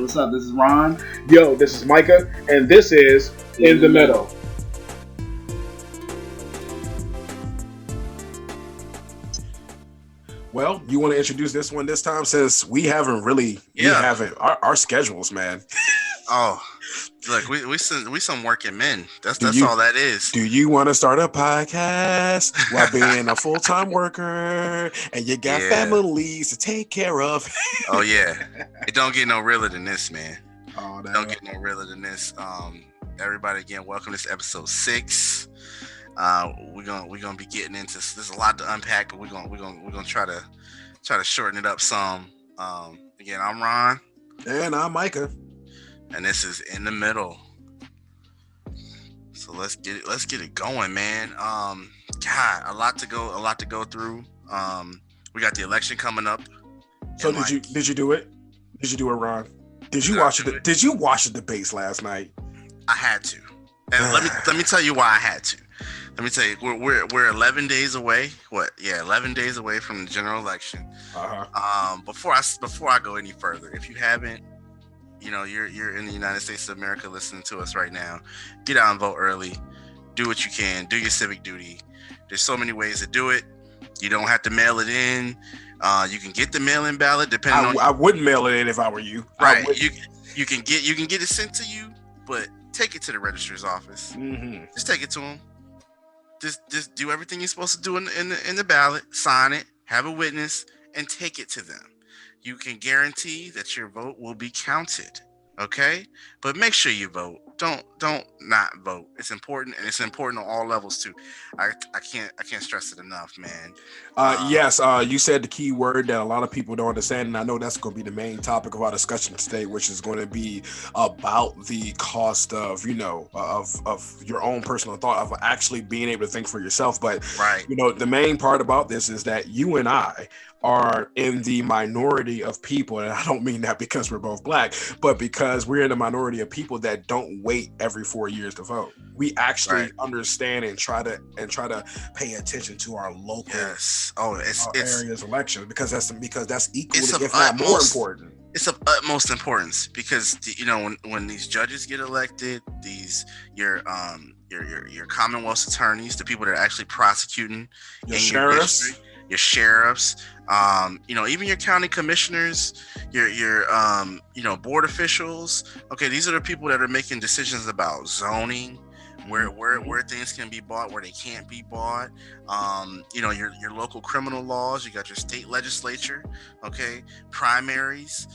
what's up? This is Ron. Yo, this is Micah, and this is In the Middle. Well, you want to introduce this one this time, since we haven't our schedules, man. Oh, look, we some working men. That's all that is. Do you want to start a podcast while being a full-time worker and you got families to take care of? Oh yeah, it don't get no realer than this, man. Oh, don't get no realer than this. Everybody, again, welcome to episode 6. We're gonna be getting into this. There's a lot to unpack, but we're gonna try to shorten it up some. Again, I'm Ron, and I'm Micah, and this is In the Middle. So let's get it going, man. God, a lot to go through. We got the election coming up. So did you do it? Did you do it, Ron? Did you watch the debates last night? I had to, and let me tell you why I had to. Let me tell you, we're 11 days away. 11 days away from the general election. Before I go any further, if you haven't, you're in the United States of America listening to us right now, get out and vote early. Do what you can. Do your civic duty. There's so many ways to do it. You don't have to mail it in. You can get the mail-in ballot depending on. I wouldn't mail it in if I were you. Right. You can get it sent to you, but take it to the registrar's office. Mm-hmm. Just take it to them. Just do everything you're supposed to do in the ballot. Sign it. Have a witness, and take it to them. You can guarantee that your vote will be counted. Okay, but make sure you vote. Don't not vote. It's important, and it's important on all levels too. I can't stress it enough, man. Yes, you said the key word that a lot of people don't understand, and I know that's going to be the main topic of our discussion today, which is going to be about the cost of of your own personal thought of actually being able to think for yourself. But right, the main part about this is that you and I are in the minority of people, and I don't mean that because we're both black, but because we're in the minority of people that don't wait every 4 years to vote. We actually understand and try to pay attention to our local areas elections because that's equally, if not more important. It's of utmost importance because when these judges get elected, your Commonwealth's attorneys, the people that are actually prosecuting, your sheriffs. District, your sheriffs, even your county commissioners, your board officials. Okay, these are the people that are making decisions about zoning, where things can be bought, where they can't be bought. Your local criminal laws. You got your state legislature. Okay, primaries.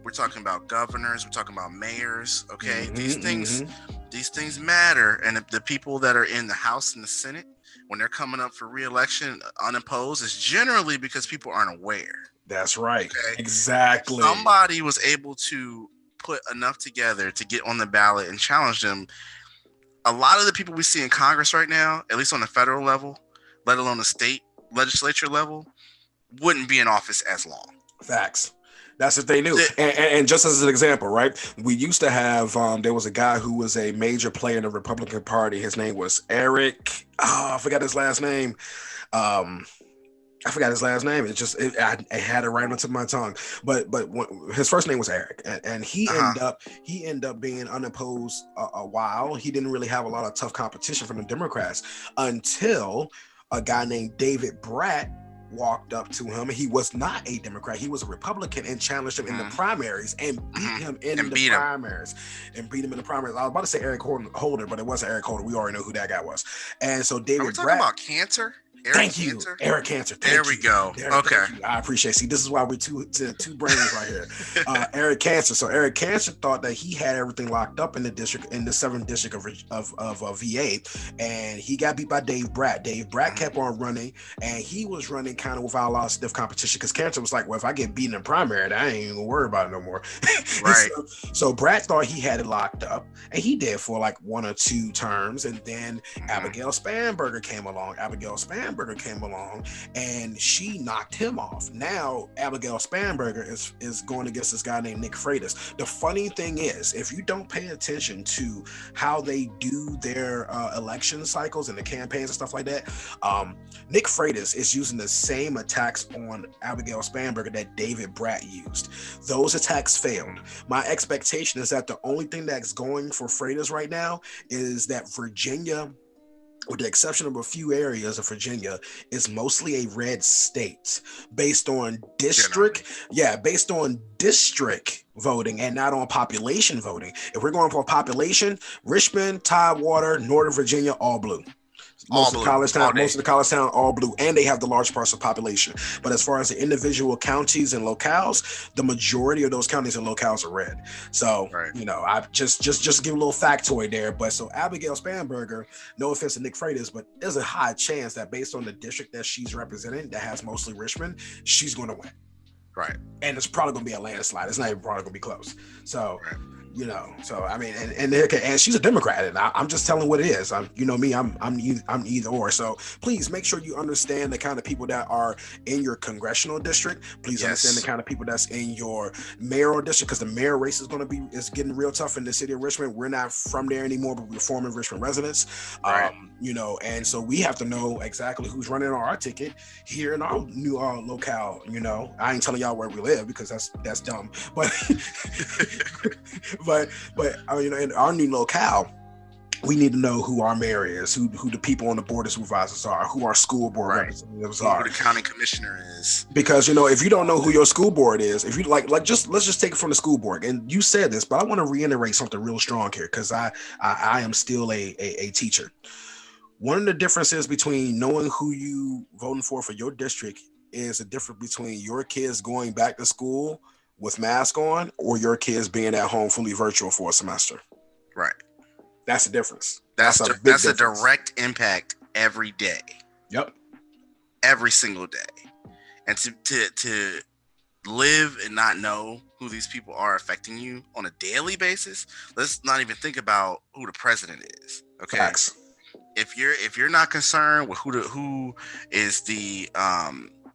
We're talking about governors. We're talking about mayors. Okay, these things matter, and the people that are in the House and the Senate, when they're coming up for re-election unopposed, is generally because people aren't aware. That's right. Okay? Exactly. Somebody was able to put enough together to get on the ballot and challenge them. A lot of the people we see in Congress right now, at least on the federal level, let alone the state legislature level, wouldn't be in office as long. Facts. That's if they knew. And just as an example, right? We used to have, there was a guy who was a major player in the Republican Party. His name was Eric. I forgot his last name. I had it right onto my tongue. But his first name was Eric, and he ended up being unopposed a while. He didn't really have a lot of tough competition from the Democrats until a guy named David Bratt walked up to him. He was not a Democrat. He was a Republican and challenged him in the primaries and beat him in the primaries. I was about to say Eric Holder, but it wasn't Eric Holder. We already know who that guy was. And so David Are we talking about Cantor? Eric Cantor? Eric Cantor. There we go. Okay. I appreciate it. See, this is why we two brains right here. Eric Cantor. So Eric Cantor thought that he had everything locked up in the 7th district of VA, and he got beat by Dave Bratt. Dave Bratt kept on running, and he was running kind of without a lot of stiff competition because Cantor was like, well, if I get beaten in primary, I ain't even gonna worry about it no more. Right. So Bratt thought he had it locked up, and he did for like 1 or 2 terms, and then Abigail Spanberger came along. Abigail Spanberger Spanberger came along and she knocked him off. Now Abigail Spanberger is going against this guy named Nick Freitas. The funny thing is, if you don't pay attention to how they do their election cycles and the campaigns and stuff like that, Nick Freitas is using the same attacks on Abigail Spanberger that David Brat used. Those attacks failed. My expectation is that the only thing that's going for Freitas right now is that Virginia, with the exception of a few areas of Virginia, is mostly a red state based on based on district voting and not on population voting. If we're going for population, Richmond, Tidewater, Northern Virginia, all blue. Most of the college town, all blue, and they have the large parts of population. But as far as the individual counties and locales, the majority of those counties and locales are red. So, I just give a little factoid there. But so Abigail Spanberger, no offense to Nick Freitas, but there's a high chance that based on the district that she's representing, that has mostly Richmond, she's going to win. Right. And it's probably going to be a landslide. It's not even probably going to be close. So. Right. So I mean, and she's a Democrat, and I'm just telling what it is. I'm either or. So please make sure you understand the kind of people that are in your congressional district. Please understand the kind of people that's in your mayoral district, because the mayor race is getting real tough in the city of Richmond. We're not from there anymore, but we're former Richmond residents. Right. And so we have to know exactly who's running on our ticket here in our new locale. I ain't telling y'all where we live because that's dumb, but. But in our new locale, we need to know who our mayor is, who the people on the board of supervisors are, who our school board representatives are, who the county commissioner is. Because if you don't know who your school board is, if you let's just take it from the school board. And you said this, but I want to reiterate something real strong here, because I am still a teacher. One of the differences between knowing who you voting for your district is the difference between your kids going back to school with mask on or your kids being at home fully virtual for a semester. Right. That's the difference. That's a difference. Direct impact every day. Yep. Every single day. And to live and not know who these people are affecting you on a daily basis, let's not even think about who the president is. Okay. Facts. If you're not concerned with who is the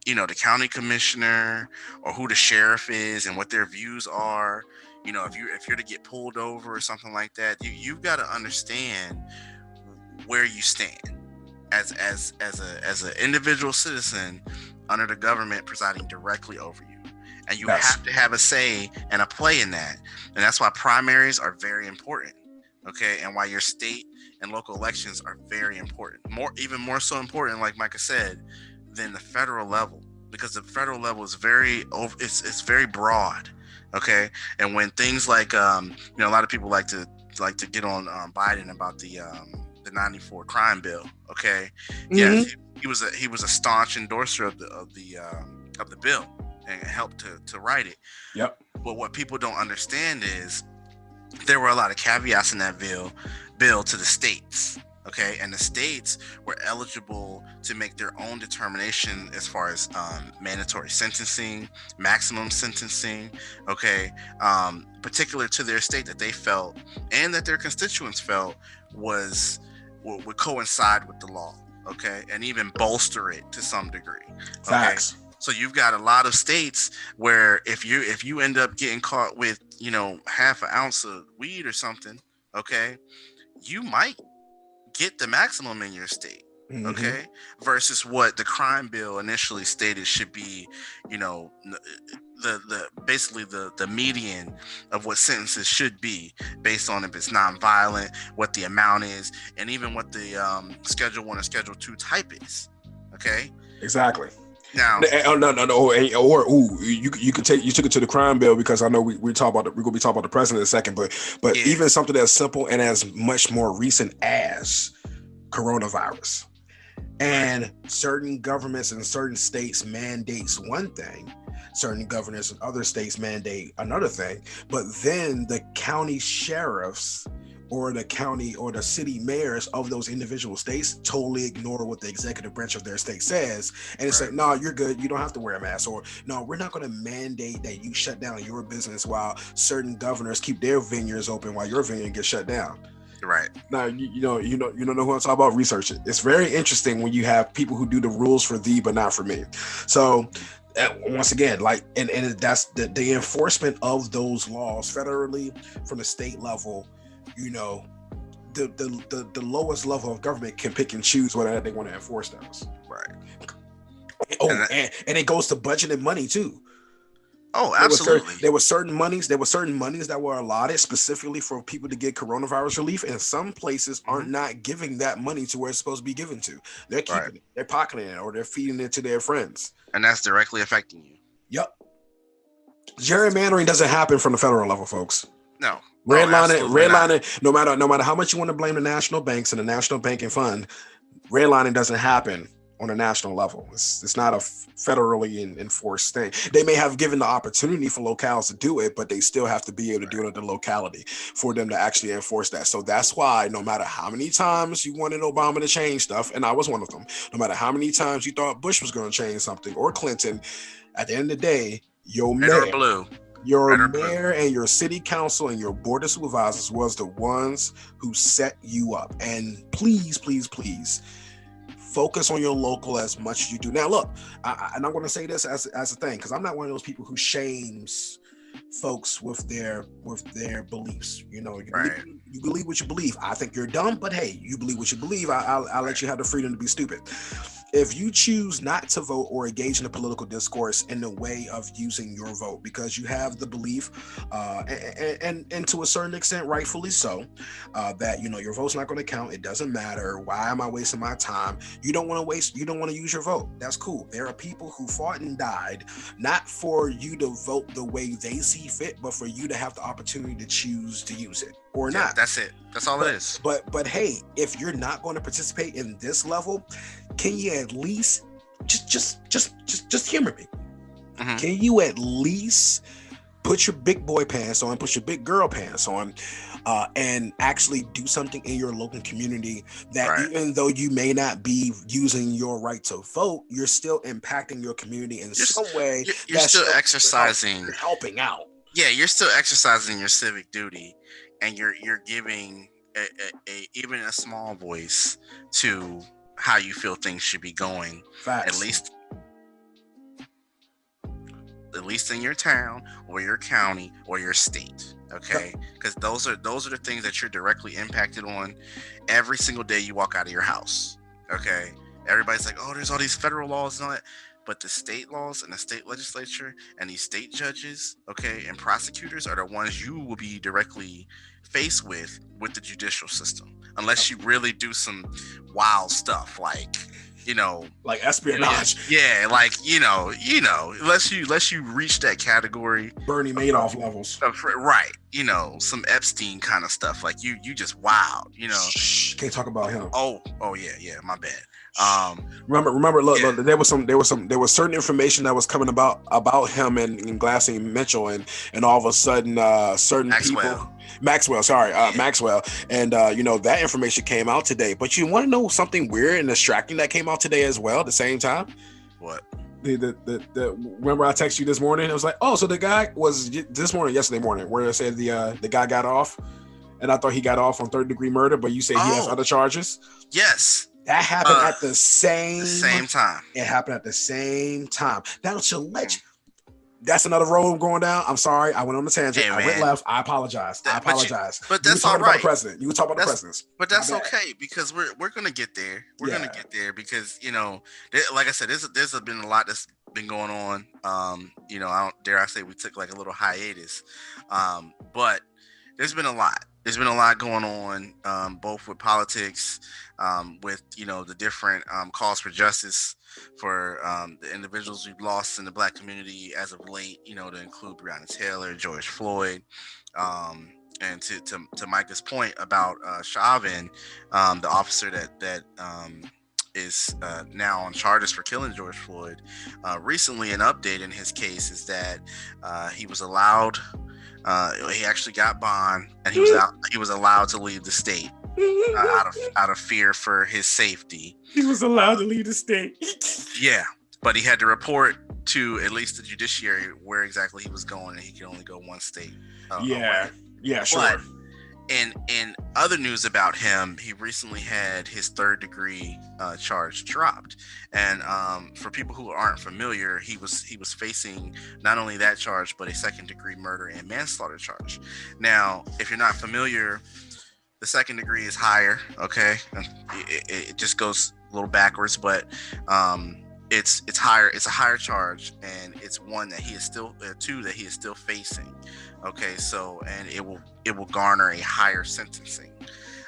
the county commissioner or who the sheriff is and what their views are, if you're to get pulled over or something like that, you've got to understand where you stand as an individual citizen under the government presiding directly over you. And you have to have a say and a play in that. And that's why primaries are very important. Okay. And why your state and local elections are very important. Even more so important, like Micah said, than the federal level, because the federal level is it's very broad. Okay. And when things like a lot of people like to get on Biden about the 94 crime bill. Okay. Mm-hmm. Yes, he was a staunch endorser of the bill and helped to write it. Yep. But what people don't understand is there were a lot of caveats in that bill to the states. Okay, and the states were eligible to make their own determination as far as mandatory sentencing, maximum sentencing, okay, particular to their state that they felt and that their constituents felt would coincide with the law, okay, and even bolster it to some degree. Okay? Facts. So you've got a lot of states where if you end up getting caught with half an ounce of weed or something, okay, you might get the maximum in your state, okay, versus what the crime bill initially stated should be, the basically the median of what sentences should be based on if it's nonviolent, what the amount is, and even what the Schedule 1 or Schedule 2 type is. Okay. Exactly. Now, no. You took it to the crime bill, because I know we're gonna be talking about the president in a second, but even something as simple and as much more recent as coronavirus, and certain governments in certain states mandates one thing, certain governors in other states mandate another thing, but then the county sheriffs or the county or the city mayors of those individual states totally ignore what the executive branch of their state says. And it's like, no, you're good. You don't have to wear a mask. Or no, we're not going to mandate that you shut down your business while certain governors keep their vineyards open while your vineyard gets shut down. Right. Now you don't know who I'm talking about. Research it. It's very interesting when you have people who do the rules for thee but not for me. So once again, like, and that's the enforcement of those laws federally from the state level. You know, the lowest level of government can pick and choose whether they want to enforce those. Right. Oh, And that, and it goes to budget and money too. oh, There was certain absolutely. there were certain monies that were allotted specifically for people to get coronavirus relief, and some places Hmm. are not giving that money to where it's supposed to be given to. They're Right. keeping it, they're pocketing it, or they're feeding it to their friends. And that's directly affecting you. Yep, gerrymandering doesn't happen from the federal level, folks. No. Oh, Redlining, absolutely not. redlining. No matter how much you want to blame the national banks and the national banking fund, redlining doesn't happen on a national level. It's not a federally enforced thing. They may have given the opportunity for locales to do it, but they still have to be able to do it at the locality for them to actually enforce that. So that's why no matter how many times you wanted Obama to change stuff, and I was one of them, no matter how many times you thought Bush was going to change something or Clinton, at the end of the day, your Red or mayor, blue. your Red or blue. mayor and your city council and your board of supervisors was the ones who set you up. And please, please, please focus on your local as much as you do. Now, look, and I'm going to say this as a thing, because I'm not one of those people who shames folks with their beliefs. You know, Right. you believe what you believe. I think you're dumb, but hey, you believe what you believe. I'll let you have the freedom to be stupid. If you choose not to vote or engage in a political discourse in the way of using your vote because you have the belief, and to a certain extent, rightfully so, that your vote's not going to count. It doesn't matter. Why am I wasting my time? You don't want to waste. You don't want to use your vote. That's cool. There are people who fought and died not for you to vote the way they see fit, but for you to have the opportunity to choose to use it or Yeah, not. that's it. That's all it But is. but hey, if you're not going to participate in this level, can you at least just humor me? Hmm. Can you at least put your big boy pants on, put your big girl pants on, and actually do something in your local community that Right. even though you may not be using your right to vote, you're still impacting your community in You're some way you're that still shows exercising. you're helping out. Yeah, you're still exercising your civic duty, and you're giving a even a small voice to how you feel things should be going. At Facts. least at least in your town or your county or your state. Okay, because those are the things that you're directly impacted on every single day you walk out of your house. Okay, everybody's like, oh, there's all these federal laws and all that, but the state laws and the state legislature and these state judges, okay, and prosecutors are the ones you will be directly faced with the judicial system, unless you really do some wild stuff like, you know, Like espionage, yeah, like unless you reach that category Bernie of, Madoff levels. right, some Epstein kind of stuff, like you just wild. Shh, can't talk about him. Oh yeah, my bad. Remember. Look, Yeah. look, there was certain information that was coming about him and Glassy Mitchell, and all of a sudden, certain Maxwell. people, Maxwell, sorry, Yeah. Maxwell, and that information came out today. But you want to know something weird and distracting that came out today as well at the same time? What? The remember I texted you this morning? It was like, oh, so the guy was yesterday morning, where it said the guy got off, and I thought he got off on third-degree murder, but you say he has other charges. Yes. That happened at the same time. It happened at the same time. That should let you. That's another road going down. I'm sorry. I went on a tangent. Hey, I went man. left. I apologize. I But you- apologize. but You were that's all talking about the right. president. You were talking about the That's presidents. but that's My bad. okay, because we're gonna get there. We're Yeah. gonna get there because like I said, there's been a lot that's been going on. I don't dare I say we took like a little hiatus, but there's been a lot. There's been a lot going on, both with politics, with the different calls for justice for the individuals we've lost in the Black community as of late. To include Breonna Taylor, George Floyd, and to Micah's point about Chauvin, the officer that is now on charges for killing George Floyd. Recently, an update in his case is that he was allowed. He actually got bond, and he was out. He was allowed to leave the state out of fear for his safety. He was allowed to leave the state. Yeah, but he had to report to at least the judiciary where exactly he was going, and he could only go one state. Yeah. Away. Yeah. Sure. But And in other news about him, he recently had his third-degree charge dropped. And for people who aren't familiar, he was facing not only that charge but a second-degree murder and manslaughter charge. Now, if you're not familiar, the second degree is higher. Okay, it just goes a little backwards, but it's higher. It's a higher charge, and it's one that he is still two that he is still facing. Okay, so and it will garner a higher sentencing.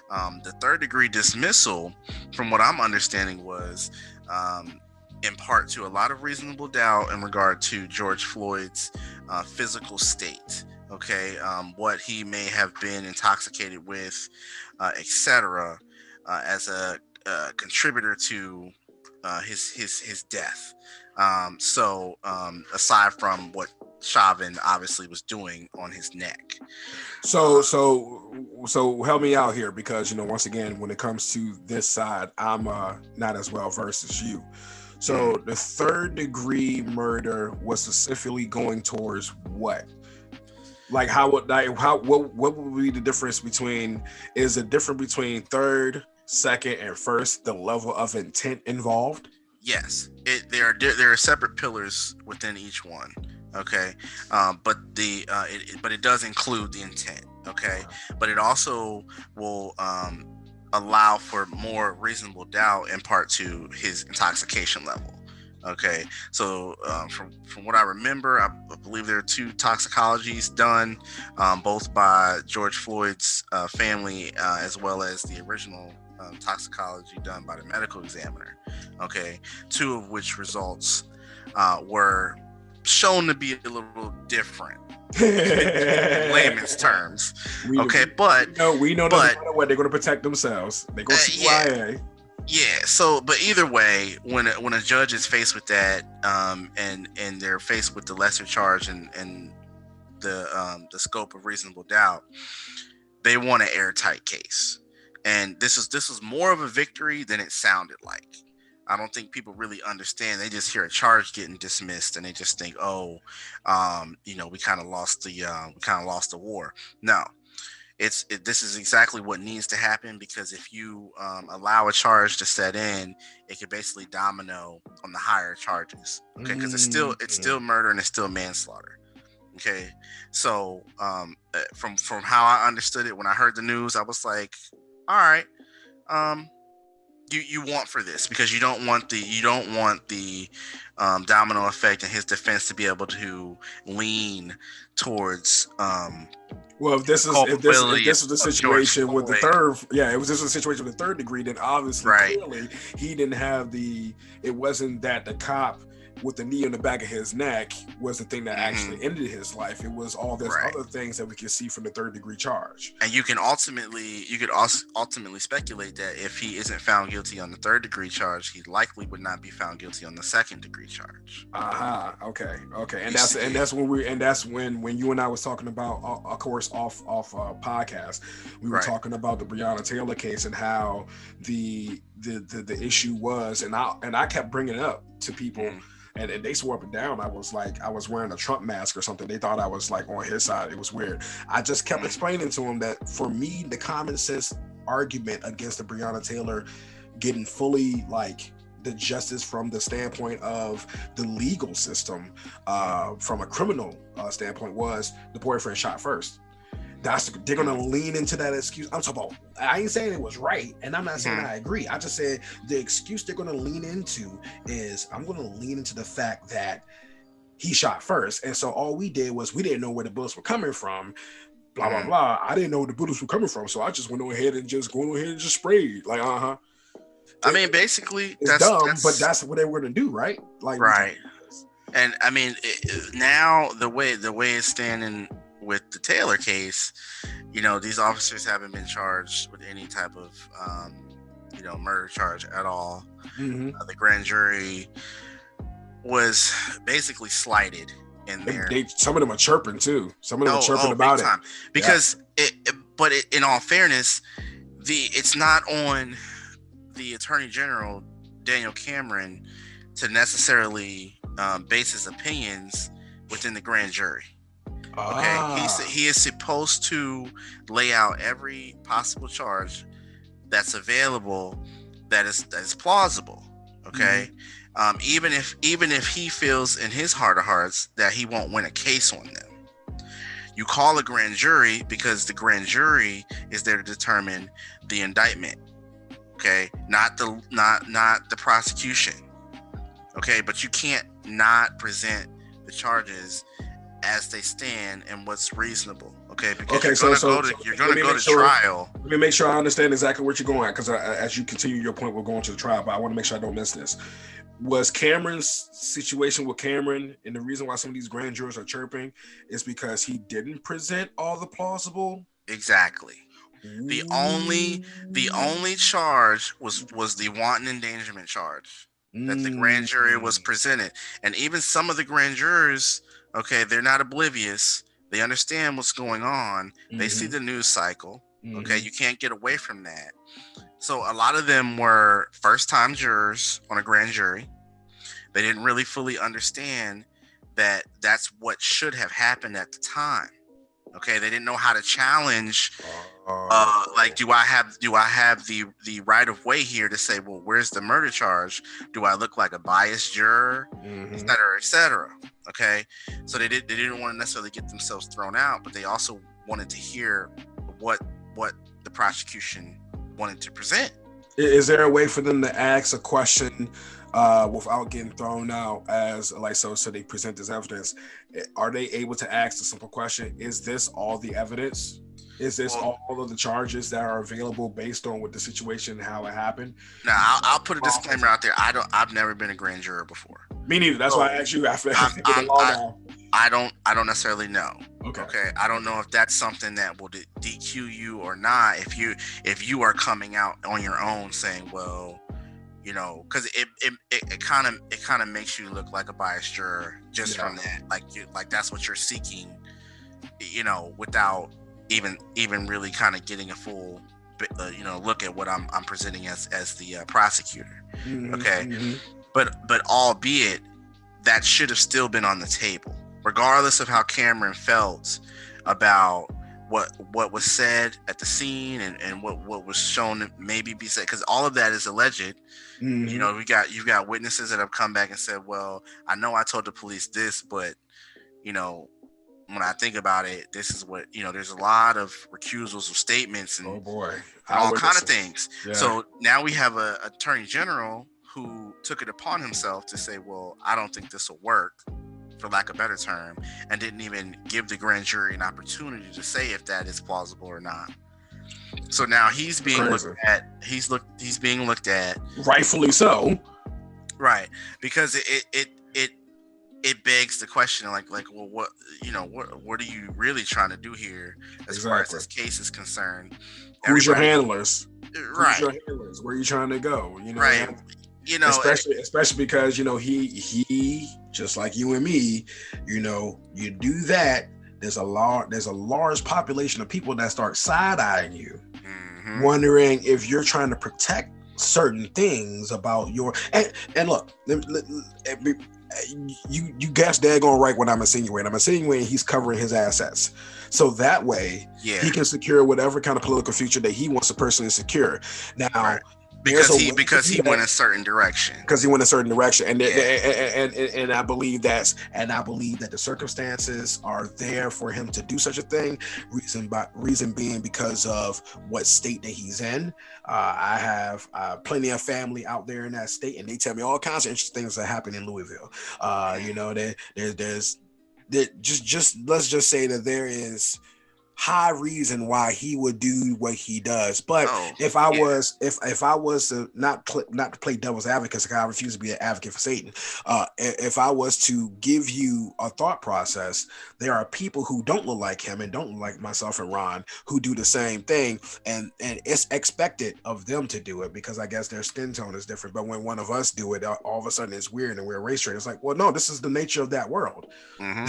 The third degree dismissal, from what I'm understanding, was in part to a lot of reasonable doubt in regard to George Floyd's physical state. Okay, what he may have been intoxicated with, etc., as a contributor to his death. Aside from what Chauvin obviously was doing on his neck. So help me out here, because once again, when it comes to this side, I'm not as well versed as you. So the third degree murder was specifically going towards what? Like what would be the difference between, is it different between third, second, and first, the level of intent involved? Yes, there are separate pillars within each one. Okay, but it does include the intent. Okay, but it also will allow for more reasonable doubt in part to his intoxication level. Okay, so from what I remember, I believe there are two toxicologies done, both by George Floyd's family, as well as the original toxicology done by the medical examiner. Okay, two of which results were shown to be a little different in layman's terms. Okay, we know but no matter what, they're going to protect themselves. They're going to CYA. Yeah. So, but either way, when a judge is faced with that, and they're faced with the lesser charge and the scope of reasonable doubt, they want an airtight case. And this was more of a victory than it sounded like. I don't think people really understand. They just hear a charge getting dismissed and they just think, oh, we kind of lost the war. No, this is exactly what needs to happen, because if you allow a charge to set in, it could basically domino on the higher charges. Okay, because it's still murder and it's still manslaughter. Okay, so from how I understood it when I heard the news, I was like, all right, um, you want for this, because you don't want the domino effect and his defense to be able to lean towards Well, if this the is if this if culpability this was the of George situation with the Floyd. third, yeah, it was this was a situation with the third degree, then obviously Right. clearly he didn't have the. It wasn't that the cop with the knee on the back of his neck was the thing that actually ended his life. It was all those Right. other things that we can see from the third degree charge. And you could also ultimately speculate that if he isn't found guilty on the third degree charge, he likely would not be found guilty on the second degree charge. Aha. Okay. Okay. And You see, that's when you and I was talking about, of course, off podcast, we were right. talking about the Breonna Taylor case and how the issue was, and I kept bringing it up to people. And they swore up and down. I was like, I was wearing a Trump mask or something. They thought I was like on his side. It was weird. I just kept explaining to him that for me, the common sense argument against the Breonna Taylor getting fully like the justice from the standpoint of the legal system, from a criminal standpoint, was the boyfriend shot first. They're gonna lean into that excuse. I'm talking about. I ain't saying it was right, and I'm not saying I agree. I just said the excuse they're gonna lean into is, I'm gonna lean into the fact that he shot first, and so all we did was we didn't know where the bullets were coming from. Blah blah blah. I didn't know where the bullets were coming from, so I just went ahead and just sprayed. Like I mean, basically, it's dumb, but that's what they were gonna do, right? Like right. And I mean, now the way it's standing with the Taylor case, these officers haven't been charged with any type of murder charge at all. The grand jury was basically slighted in there. Some of them are chirping too. Some of them are chirping about it because in all fairness, it's not on the Attorney General Daniel Cameron to necessarily base his opinions within the grand jury. Okay, Ah. he is supposed to lay out every possible charge that's available, that is plausible. Mhm. Okay, even if he feels in his heart of hearts that he won't win a case on them, you call a grand jury because the grand jury is there to determine the indictment. Okay, not the prosecution. Okay, but you can't not present the charges as they stand and what's reasonable. Okay, because Okay, so so so you're let gonna me go make to sure. trial. Let me make sure I understand exactly what you're going at, because as you continue your point, we're going to the trial. But I want to make sure I don't miss this. Was Cameron's situation with Cameron, and the reason why some of these grand jurors are chirping is because he didn't present all the plausible. Exactly. The only the Ooh. only charge was the wanton endangerment charge that the grand Mm. jury was presented, and even some of the grand jurors, okay, they're not oblivious. They understand what's going on. They see Mm-hmm. the news cycle. Okay, Mm-hmm. you can't get away from that. So a lot of them were first time jurors on a grand jury. They didn't really fully understand that that's what should have happened at the time. Okay, they didn't know how to challenge. Oh. Like, do I have the right of way here to say, well, where's the murder charge? Do I look like a biased juror, et Mm-hmm. cetera, et cetera? Okay, so they didn't want to necessarily get themselves thrown out, but they also wanted to hear what what the prosecution wanted to present. Is there a way for them to ask a question without getting thrown out as like so they present this evidence? Are they able to ask the simple question, is this all the evidence? Is this Well, all of the charges that are available based on what the situation and how it happened? now I'll put a disclaimer out there. I've never been a grand juror before, Me neither. That's why I so asked you after I'm, the I'm law now. I don't necessarily know. Okay. Okay, I don't know if that's something that will DQ you or not. If you are coming out on your own saying, well, because it kind of makes you look like a biased juror just Yeah. from that. Like that's what you're seeking, without even really kind of getting a full look at what I'm presenting as the prosecutor. Mm-hmm. Okay, Mm-hmm. but albeit that should have still been on the table, regardless of how Cameron felt about what was said at the scene, and what was shown to maybe be said, because all of that is alleged. Mm-hmm. You've got witnesses that have come back and said, well, I know I told the police this, but you know when I think about it, this is what there's a lot of recusals of statements Oh boy. and all kind of Eyewitnesses. things. Yeah. So now we have a attorney general who took it upon himself to say, well, I don't think this will work, for lack of a better term, and didn't even give the grand jury an opportunity to say if that is plausible or not. So now Crazy. he's being looked at. Rightfully so. Right, because it begs the question, like, well, what are you really trying to do here as far as Exactly. this case is concerned? Who's your Everybody, handlers? Who's right, your handlers? Where are you trying to go? right, you know, eh, Especially because he just like you and me, you do that. There's a large population of people that start side eyeing you, mhm. wondering if you're trying to protect certain things about your and look, you guess daggone right what I'm insinuating. I'm insinuating he's covering his assets, so that way Yeah, he can secure whatever kind of political future that he wants a person to secure. Now, right. there's a way to Because do he went that a certain direction. because he went a certain direction, Yeah. and I believe that the circumstances are there for him to do such a thing. Reason being because of what state that he's in. I have plenty of family out there in that state, and they tell me all kinds of interesting things that happen in Louisville. There, just let's just say that there is high reason why he would do what he does. But Oh, yeah. if I was to not to play devil's advocate, because I refuse to be an advocate for Satan. If I was to give you a thought process, there are people who don't look like him and don't look like myself and Ron who do the same thing, and it's expected of them to do it because I guess their skin tone is different. But when one of us do it, all of a sudden it's weird and we're race trade. It's like, well, no, this is the nature of that world. Hmm.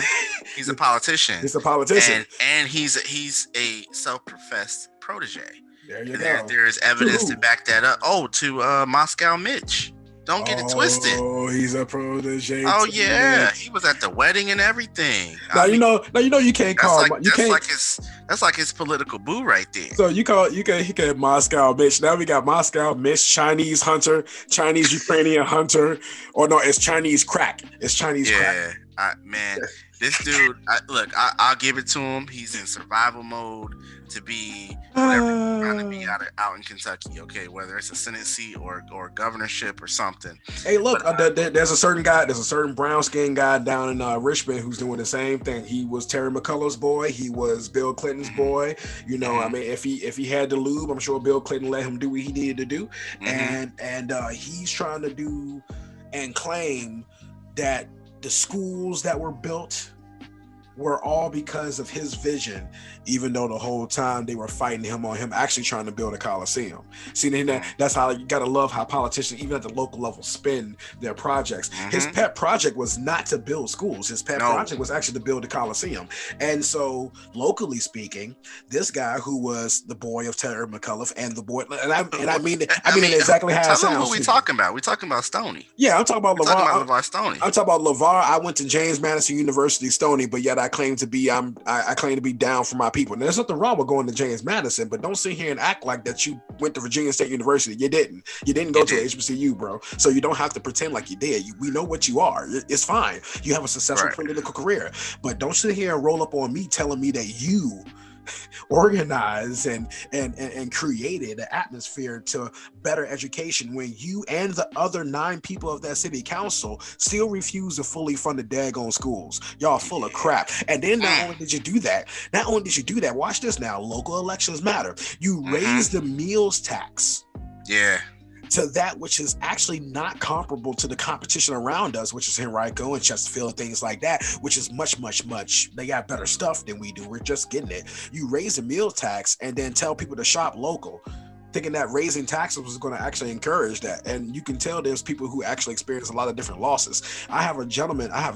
He's a politician, It's a politician. and he's a self-professed protege, There you and go. there is To evidence to who? back that up. Oh, to Moscow Mitch. Don't get it twisted. Oh, he's a protege Oh to yeah, the. he was at the wedding and everything. Now I mean, you can't that's call like you that's can't. like his that's like his political boo right there. So you can he can Moscow Mitch. Now we got Moscow Mitch, Chinese hunter, Chinese Ukrainian hunter, or no, it's Chinese crack. It's Chinese crack. Yeah, man, this dude. Look, I'll give it to him. He's in survival mode to be whatever he's trying to be out in Kentucky. Okay, whether it's a Senate seat or governorship or something. Hey, But look, there's a certain guy, there's a certain brown skinned guy down in Richmond who's doing the same thing. He was Terry McCullough's boy. He was Bill Clinton's mm-hmm, boy. You know, I mm-hmm, mean, if he had the lube, I'm sure Bill Clinton let him do what he needed to do. mm-hmm. And he's trying to do and claim that the schools that were built were all because of his vision, even though the whole time they were fighting him on him actually trying to build a coliseum. See, that's how you gotta love how politicians, even at the local level, spin their projects. His Mm-hmm. pet project was not to build schools. His pet No, project was actually to build a coliseum. And so, locally speaking, this guy who was the boy of Terry McCullough and the boy, I mean it exactly how it tell them who sounds we to you. talking about. We talking about Stoney. Yeah, I'm talking about We're talking about LeVar. LeVar Stoney. I'm talking about LeVar. I went to James Madison University, Stony, but yet I claim to be I claim to be down for my people. Now, there's nothing wrong with going to James Madison, but don't sit here and act like that you went to Virginia State University. You didn't. You didn't go You to did. HBCU, bro. So you don't have to pretend like you did. We know what you are. It's fine. You have a successful Right. political career, but don't sit here and roll up on me telling me that you organized and created an atmosphere to better education when you and the other 9 people of that city council still refuse to fully fund the daggone schools. Y'all full of crap. And then not only did you do that, watch this now, local elections matter. You raise the meals tax Yeah. to that which is actually not comparable to the competition around us, which is Henrico and Chesterfield and things like that, which is much, they got better stuff than we do. We're just getting it. You raise the meal tax and then tell people to shop local, thinking that raising taxes was going to actually encourage that. And you can tell there's people who actually experience a lot of different losses. I have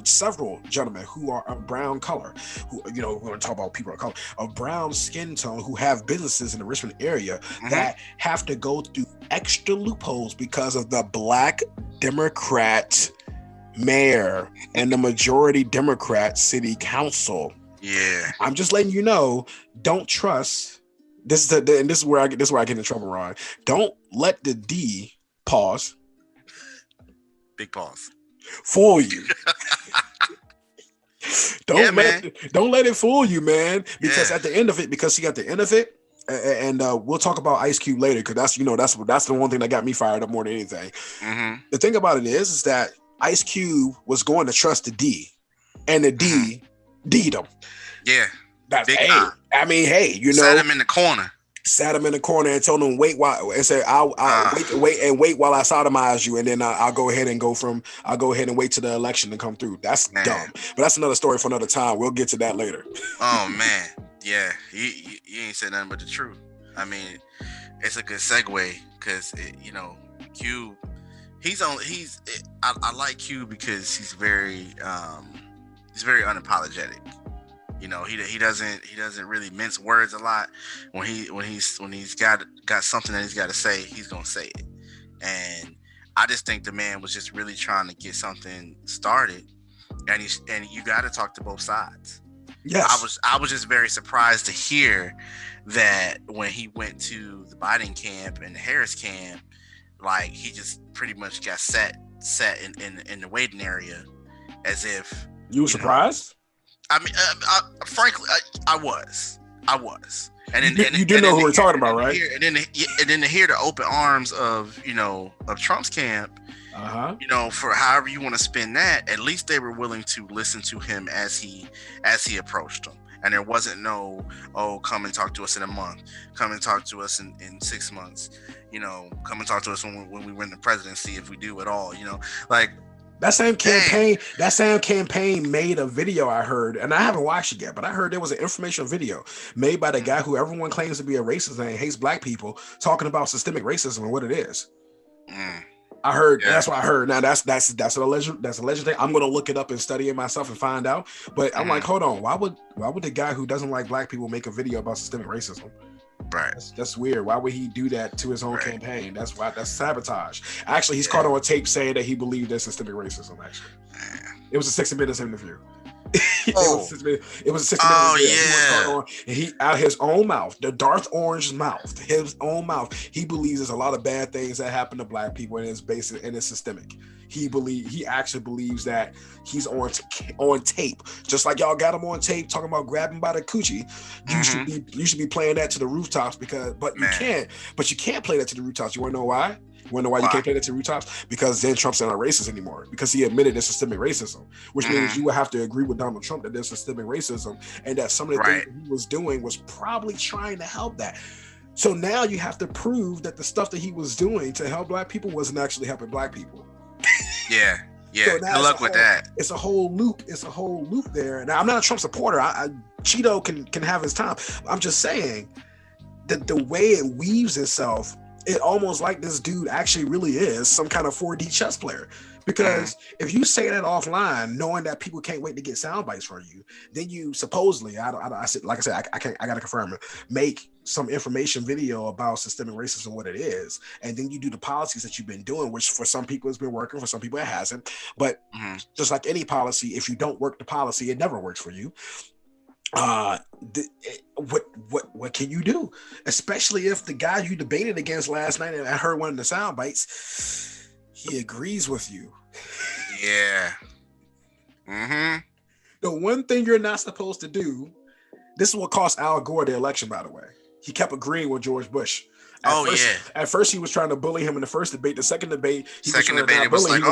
several gentlemen who are of brown color, who, we're going to talk about people of color, of brown skin tone, who have businesses in the Richmond area that have to go through extra loopholes because of the Black Democrat mayor and the majority Democrat city council. Yeah. I'm just letting you know, don't trust. This is where I get in trouble, Ron. Don't let the D pause. Big pause. Fool you. Don't let it fool you, man. Because at the end of it, and we'll talk about Ice Cube later, because that's the one thing that got me fired up more than anything. The thing about it is that Ice Cube was going to trust the D, and the D D'd him. Yeah. That's time. I mean, sat him in the corner. Sat him in the corner and told him wait I'll wait while I sodomize you, and then I'll go ahead and wait till the election to come through. That's dumb. But that's another story for another time. We'll get to that later. Oh man, yeah, you ain't said nothing but the truth. I mean, it's a good segue because Cube. I like Cube because he's very unapologetic. He doesn't really mince words a lot. When he's got something that he's got to say, he's gonna say it. And I just think the man was just really trying to get something started, and you got to talk to both sides. Yes, I was just very surprised to hear that when he went to the Biden camp and the Harris camp, like he just pretty much got set in the waiting area, as if you were surprised. I mean, frankly, I was, and then you do know who we're talking about, right? And then to hear the open arms of Trump's camp, for however you want to spin that, at least they were willing to listen to him as he approached them, and there wasn't no come and talk to us in a month, come and talk to us in 6 months, come and talk to us when we win the presidency, if we do at all, like. That same campaign made a video, I heard, and I haven't watched it yet, but I heard there was an informational video made by the guy who everyone claims to be a racist and hates black people, talking about systemic racism and what it is. I heard that's what I heard. Now that's an alleged thing. I'm gonna look it up and study it myself and find out. But I'm like, hold on, why would the guy who doesn't like black people make a video about systemic racism? Right. That's weird. Why would he do that to his own Right. campaign? That's sabotage. Actually, he's Yeah. caught on tape saying that he believed in systemic racism. Actually, it was a 60 Minutes interview. It Oh. was a 60 Minutes Oh video. He was caught yeah. on, and he out his own mouth, the Darth Orange's mouth, his own mouth. He believes there's a lot of bad things that happen to black people, and it's basic and it's systemic. He actually believes that he's on tape, just like y'all got him on tape talking about grabbing by the coochie. You should be playing that to the rooftops but you can't play that to the rooftops. You want to know why? You want to know why you can't play that to rooftops? Because then Trump's not racist anymore. Because he admitted there's systemic racism, which means you would have to agree with Donald Trump that there's systemic racism and that some of the things that he was doing was probably trying to help that. So now you have to prove that the stuff that he was doing to help black people wasn't actually helping black people. Yeah. Yeah. So good luck with that. It's a whole loop. It's a whole loop there. Now I'm not a Trump supporter. Cheeto can have his time. I'm just saying that the way it weaves itself, it almost like this dude actually really is some kind of 4D chess player. Because if you say that offline, knowing that people can't wait to get sound bites from you, then you supposedly, I gotta confirm it, make some information video about systemic racism, what it is, and then you do the policies that you've been doing, which for some people has been working, for some people it hasn't. But just like any policy, if you don't work the policy, it never works for you. What can you do, especially if the guy you debated against last night, and I heard one of the sound bites, he agrees with you. The one thing you're not supposed to do, this is what cost Al Gore the election, by the way. He kept agreeing with George Bush. At first he was trying to bully him in the first debate. The second debate, he was like,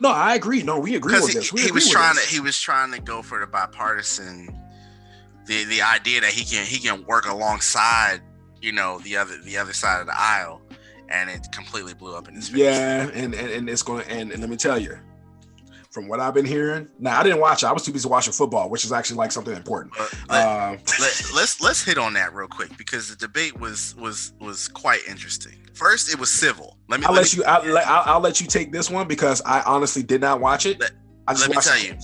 no, I agree. No, we agree with this. He was trying to go for the bipartisan, the idea that he can work alongside, the other side of the aisle, and it completely blew up in his face. Yeah, and it's gonna and let me tell you, from what I've been hearing, now I didn't watch it. I was too busy watching football, which is actually like something important. Let's hit on that real quick, because the debate was quite interesting. First, it was civil. I'll let you take this one because I honestly did not watch it. Let me tell you,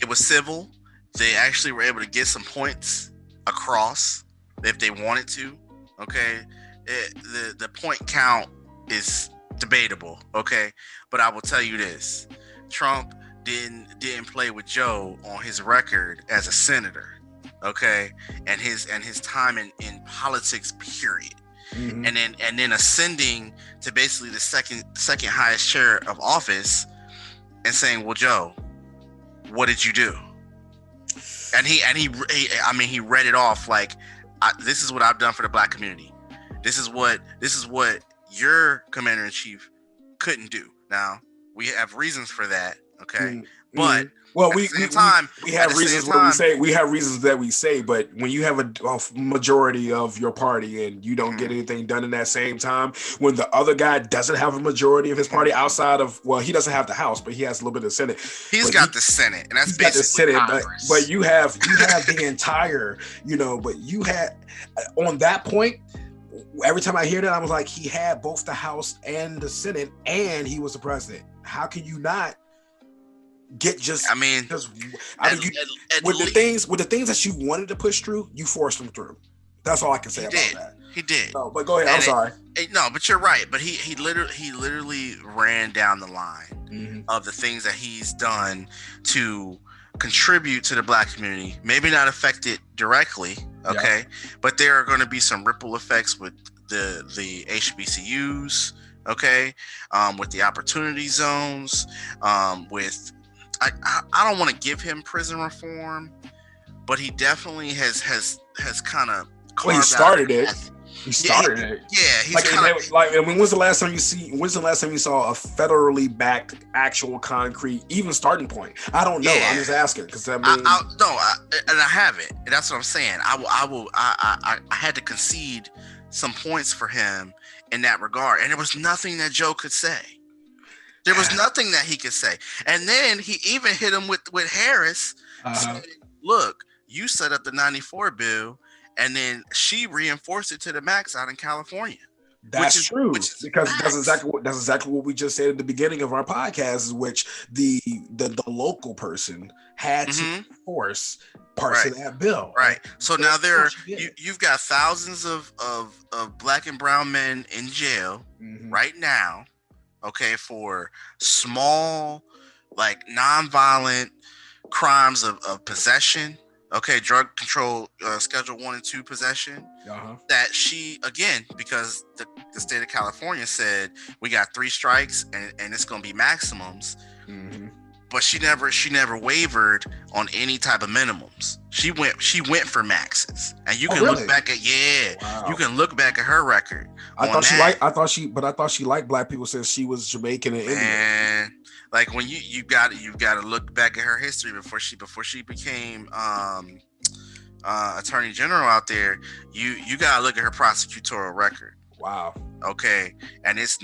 it was civil. They actually were able to get some points across if they wanted to. Okay, the point count is debatable. Okay, but I will tell you this: Trump didn't play with Joe on his record as a senator. Okay, and his time in politics, period. And then ascending to basically the second highest chair of office and saying, "Well, Joe, what did you do?" And he read it off like, "This is what I've done for the black community. This is what your commander in chief couldn't do." Now we have reasons for that, okay? But we have reasons that we say, but when you have a majority of your party and you don't get anything done in that same time, when the other guy doesn't have a majority of his party outside of, well, he doesn't have the House, but he has a little bit of the Senate. He's got the Senate, and that's basically Congress. But you have the entire, but you had on that point. Every time I hear that, I was like, he had both the House and the Senate, and he was the president. How can you not get with the things that you wanted to push through, you forced them through. That's all I can say about that. He did. No, but go ahead. I'm sorry. No, but you're right. But he literally ran down the line of the things that he's done to contribute to the black community. Maybe not affect it directly, okay, but there are going to be some ripple effects with the HBCUs, okay, with the opportunity zones, with I don't want to give him prison reform, but he definitely has kind of he started it. He started it. Yeah, he's when's the last time you saw a federally backed actual concrete even starting point? I don't know. Yeah. I'm just asking because I have it. And that's what I'm saying. I had to concede some points for him in that regard, and there was nothing that Joe could say. There was nothing that he could say. And then he even hit him with Harris. Saying, look, you set up the 94 bill, and then she reinforced it to the max out in California. That's true, which is because facts. that's exactly what we just said at the beginning of our podcast, is which the local person had to Hmm. enforce parts Right. of that bill, and Right. So now therefore she did it. you've got thousands of black and brown men in jail Hmm. right now, okay, for small, like nonviolent crimes of possession, okay, drug control, schedule 1 and 2 possession. Uh huh. That she, again, because the state of California said we got 3 strikes and it's gonna be maximums, Hmm. but she never wavered on any type of minimums. She went for maxes, and you Oh, can look really? back at, yeah, you Wow. can look back at her record I on thought she that. liked. I thought she, but I thought she liked black people since she was Jamaican and Indian. Man, like when you got to look back at her history before she became attorney general out there. You got to look at her prosecutorial record, Wow. okay, and it's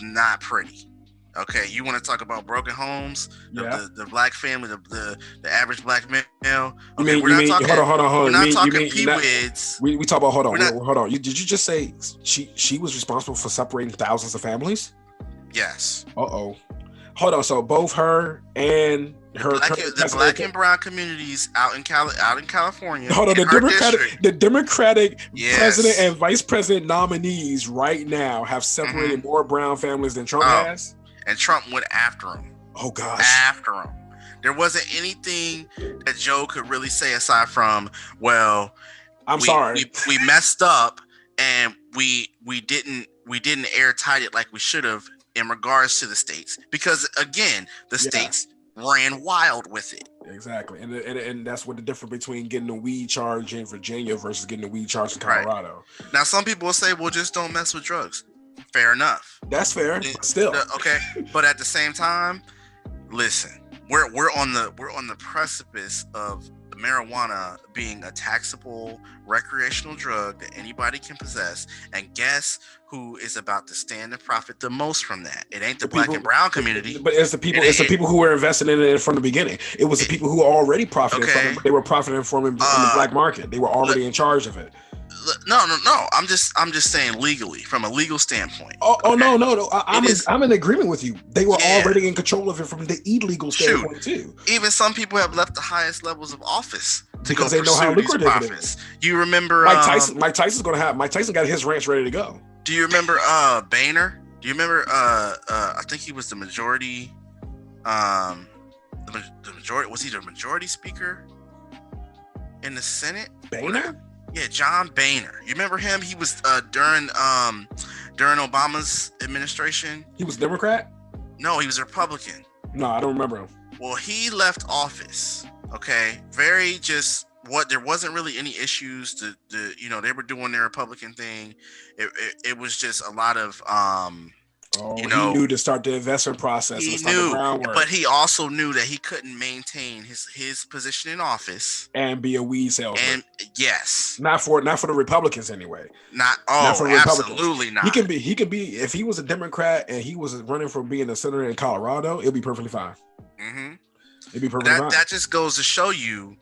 not pretty. Okay, you want to talk about broken homes, Yeah. the black family, the average black male. You Okay, mean we're you not mean hold talking on, hold on, hold we're on. You not mean you talking mean you not P-Wids. we talk about We're not. hold on. Did you just say she was responsible for separating thousands of families? Yes. Uh-oh. Hold on. So both her and The her black current the president. black and brown communities out in California Hold on. in her district. The Democratic president Yes. and vice president nominees right now have Hmm. separated more brown families than Trump Oh, has. and Trump went after him. Oh gosh. After him. There wasn't anything that Joe could really say aside from, well, I'm we sorry. we messed up and we didn't airtight it like we should have in regards to the states, because again the Yeah. states ran wild with it. Exactly, and that's what the difference between getting a weed charge in Virginia versus getting a weed charge in Right. Colorado. Now some people will say, well, just don't mess with drugs. Fair enough. That's fair, but still. Okay, but at the same time, listen, we're on the precipice of marijuana being a taxable recreational drug that anybody can possess, and guess who is about to stand to profit the most from that? It ain't the The black people, and brown community. but It it's the ain't. people who were investing in it from the beginning. It was the people who already profited from it, Okay. but they were profiting from it in the Uh, black market. They were let, already in charge of it. no. I'm just saying legally, from a legal standpoint. Oh Okay. no, no, no. It is. I'm in agreement with you. They were Yeah. already in control of it from the illegal Shoot. standpoint too, Even some people have left the highest levels of office to go because they know how pursue these lucrative it profits. is. You remember Mike Tyson's gonna have Mike Tyson got his ranch ready to go. do you remember Boehner? Do you remember I think he was the majority the majority, was he the majority speaker in the Senate? Boehner? Yeah, John Boehner. You remember him? He was during Obama's administration. He was Democrat? No, he was a Republican. No, I don't remember him. Well, he left office. Okay, very just what there wasn't really any issues. They were doing their Republican thing. It was just a lot of Oh, you he know knew to start the investment process he and start the knew, but groundwork he also knew that he couldn't maintain his position in office. and be a weed salesman. And yes, Not for the Republicans anyway. not Not for the Republicans. absolutely not. He can be if he was a Democrat and he was running for being a senator in Colorado, it'd be perfectly fine. Hmm. It'd be perfectly fine. That just goes to show you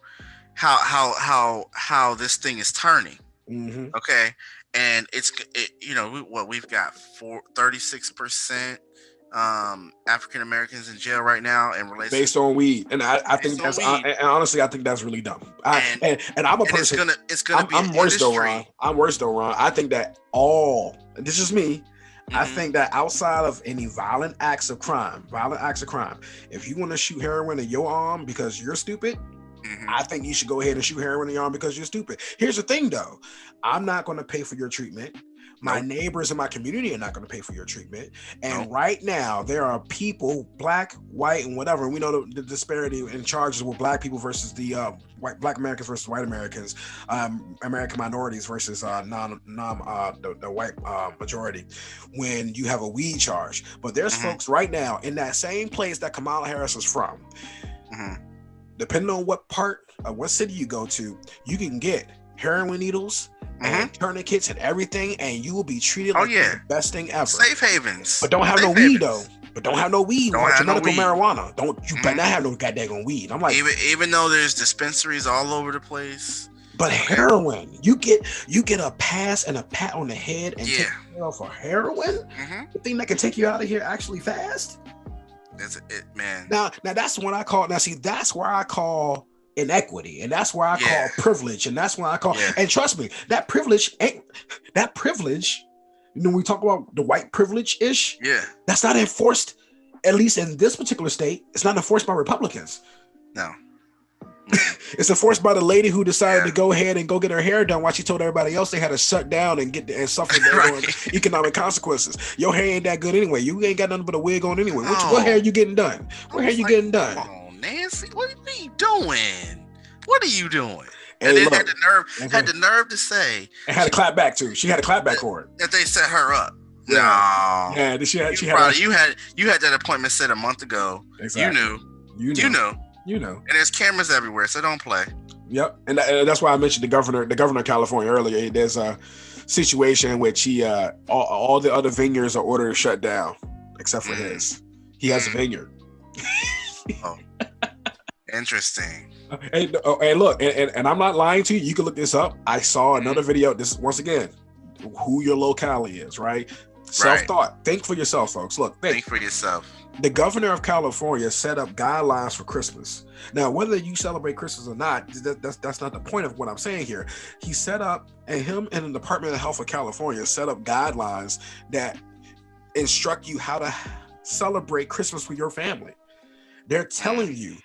how this thing is turning. Mm-hmm. Okay, and we've got 36% African Americans in jail right now in relation Based on weed, and I based think on that's weed. and honestly I think that's really dumb. And And I'm a and person. it's gonna be I'm an worse though, Ron. industry. I'm worse though, Ron. I think that all this is me. I Mhm. think that outside of any violent acts of crime, if you want to shoot heroin in your arm because you're stupid, Mhm. I think you should go ahead and shoot heroin in your arm because you're stupid. Here's the thing though, I'm not going to pay for your treatment. My Nope. neighbors in my community are not going to pay for your treatment. And Nope. right now, there are people, black, white, and whatever. We know the disparity in charges with black people versus the black Americans versus white Americans, American minorities versus the white majority. When you have a weed charge, but there's Mhm. folks right now in that same place that Kamala Harris is from. Mhm. Depending on what part of what city you go to, you can get heroin needles and tourniquets and everything, and you will be treated like the best thing ever. Safe havens. But don't have Safe no weed havens. though. But don't have no weed. Don't Want have your no medical weed. marijuana. Don't you better not have no goddamn weed. I'm like, Even though there's dispensaries all over the place, But Okay. heroin, you get a pass and a pat on the head and take Yeah. care of for heroin. Mm-hmm. The thing that can take you out of here actually fast. That's it, man. Now that's what I call. Now see, that's where I call inequity, and that's where I Yeah. call privilege, and that's where I call. Yeah. And trust me, that privilege ain't that privilege. You know, when we talk about the white privilege ish. Yeah. That's not enforced. At least in this particular state, it's not enforced by Republicans. No. It's enforced by the lady who decided Yeah. to go ahead and go get her hair done while she told everybody else they had to shut down and suffer their Right. economic consequences. Your hair ain't that good anyway. You ain't got nothing but a wig on anyway. What hair No. you getting done? I What hair was you like, getting come done? on, Nancy. What are you doing? What are you doing? And Hey, then look, had the nerve to say and had a clap back too. She had a clap back for it. that they set her up. Yeah, No. yeah. She had You had that appointment set a month ago. exactly. You knew. You know. And there's cameras everywhere, so don't play. Yep, and that's why I mentioned the governor of California earlier. There's a situation in which all the other vineyards are ordered to shut down except for his. He has a vineyard. Oh, interesting. Hey, look, and I'm not lying to you. You can look this up. I saw another video. This once again, who your locality is, right? Self-thought. Think for yourself, folks. Look, think for yourself. The governor of California set up guidelines for Christmas. Now, whether you celebrate Christmas or not, that's not the point of what I'm saying here. He set up, and him and the Department of Health of California set up guidelines that instruct you how to celebrate Christmas with your family. They're telling you,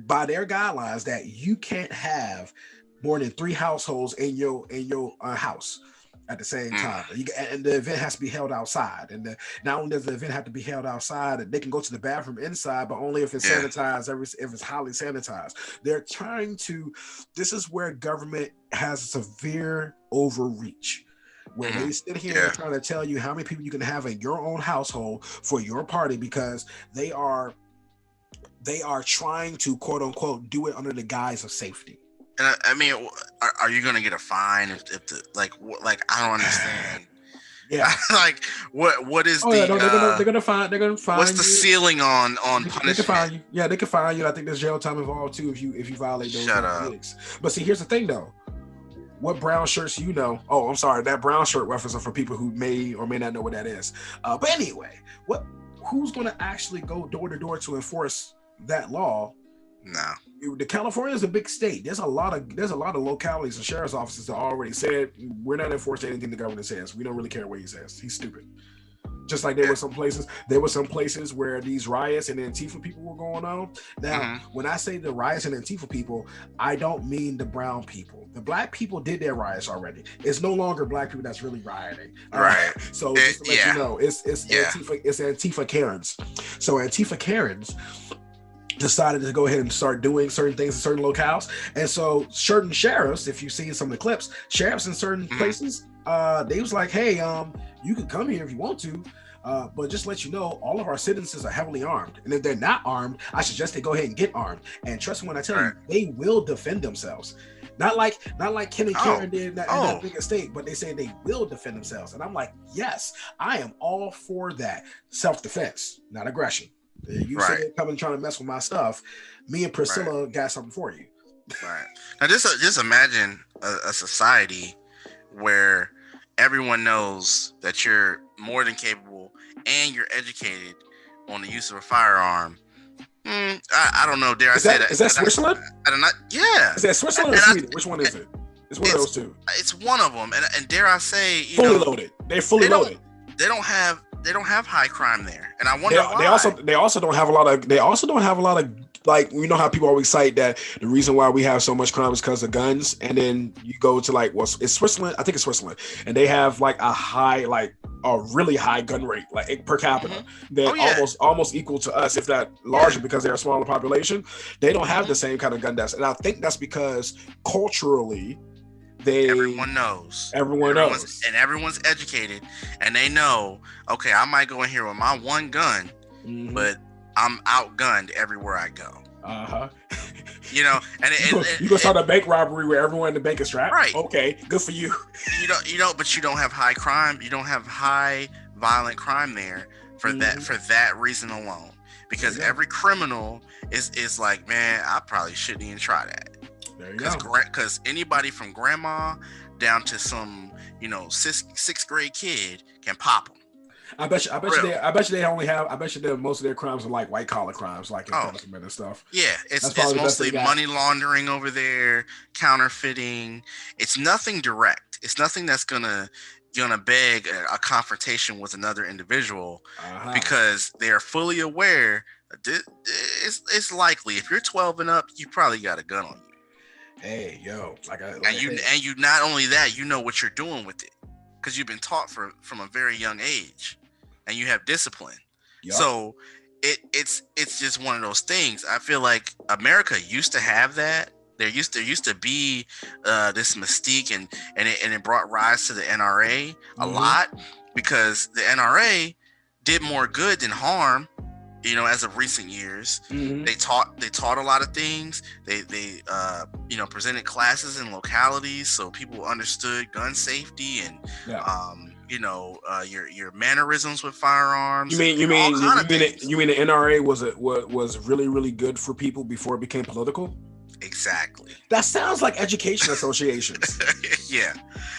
by their guidelines, that you can't have more than 3 households in your house at the same time, and the event has to be held outside. And not only does the event have to be held outside, they can go to the bathroom inside, but only if it's sanitized, if it's highly sanitized. They're trying to. This is where government has severe overreach, where they sit here trying to tell you how many people you can have in your own household for your party, because they are trying to quote unquote do it under the guise of safety. And I mean, are you gonna get a fine if the like I don't understand. Yeah. Like what is they're gonna fine. They're gonna fine. What's the ceiling on punishment? They can fine you. Yeah, they can fine you. I think there's jail time involved too if you violate those edicts. But see, here's the thing though. What brown shirts you know? Oh, I'm sorry. That brown shirt reference are for people who may or may not know what that is. But anyway, who's gonna actually go door to door to enforce that law? No. The California is a big state. There's a lot of localities and sheriff's offices that already said we're not enforcing anything the governor says. We don't really care what he says. He's stupid. Just like there were some places where these riots and Antifa people were going on. Now, when I say the riots and Antifa people, I don't mean the brown people. The black people did their riots already. It's no longer black people that's really rioting. Right. So just to let you know, it's Antifa Karens. So Antifa Karens decided to go ahead and start doing certain things in certain locales. And so certain sheriffs, if you've seen some of the clips, sheriffs in certain places, they was like, hey, you can come here if you want to, but just let you know, all of our citizens are heavily armed. And if they're not armed, I suggest they go ahead and get armed. And trust me when I tell you, they will defend themselves. Not like Kenny Karen did in that big estate, but they say they will defend themselves. And I'm like, yes, I am all for that. Self-defense, not aggression. You sit there coming trying to mess with my stuff. Me and Priscilla got something for you. Right. Now just imagine a society where everyone knows that you're more than capable and you're educated on the use of a firearm. I don't know. Dare I say that? Is that Switzerland? I don't know. Yeah. Is that Switzerland or Sweden? Which one is it? It's one of those two. It's one of them. And dare I say, fully loaded. They're fully loaded. They don't have high crime there, and I wonder why. They also don't have a lot of like, you know how people always cite that the reason why we have so much crime is because of guns, and then you go to it's Switzerland. I think it's Switzerland, and they have like a really high gun rate, like per capita, that almost equal to us, if not larger, because they're a smaller population. They don't have the same kind of gun deaths, and I think that's because culturally, everyone knows, and everyone's educated, and they know, okay, I might go in here with my one gun, but I'm outgunned everywhere I go. You know, and you gonna start a bank robbery where everyone in the bank is strapped. Right. Okay, good for you. But you don't have high crime. You don't have high violent crime there for that reason alone. Because every criminal is like, man, I probably shouldn't even try that. There you go. Because anybody from grandma down to some, sixth grade kid can pop them. I bet you they only have. I bet you that most of their crimes are like white collar crimes, like Oh, embezzlement and stuff. yeah, That's it's probably the best they mostly got. money laundering over there, counterfeiting. It's nothing direct. It's nothing that's gonna beg a confrontation with another individual, Uh-huh. because they are fully aware that it's likely if you're 12 and up, you probably got a gun on you. Hey, yo, And you not only that, you know what you're doing with it, because you've been taught from a very young age, and you have discipline. Yep. So it's just one of those things. I feel like America used to have that. There used to be this mystique, and it brought rise to the NRA a lot, because the NRA did more good than harm. As of recent years, they taught a lot of things. They presented classes in localities so people understood gun safety and your mannerisms with firearms. You mean the NRA was really, really good for people before it became political? Exactly. That sounds like education associations. Yeah.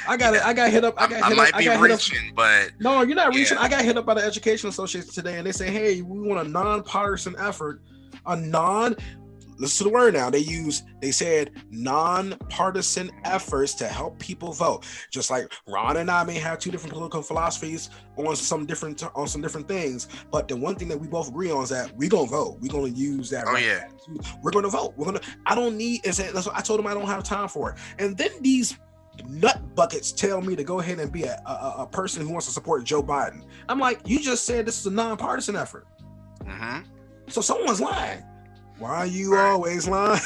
I got hit up. I might be reaching, but no, you're not reaching. I got hit up by the education association today, and they say, "Hey, we want a nonpartisan effort. Listen to the word now. They said nonpartisan efforts to help people vote. Just like Ron and I may have two different political philosophies on some different things, but the one thing that we both agree on is that we're gonna vote. We're gonna use that. Oh right. yeah. We're gonna vote. I don't need. That's what I told them. I don't have time for it. And then these nut buckets tell me to go ahead and be a person who wants to support Joe Biden. I'm like, you just said this is a nonpartisan effort. Mm-hmm. So someone's lying. Why are you always lying?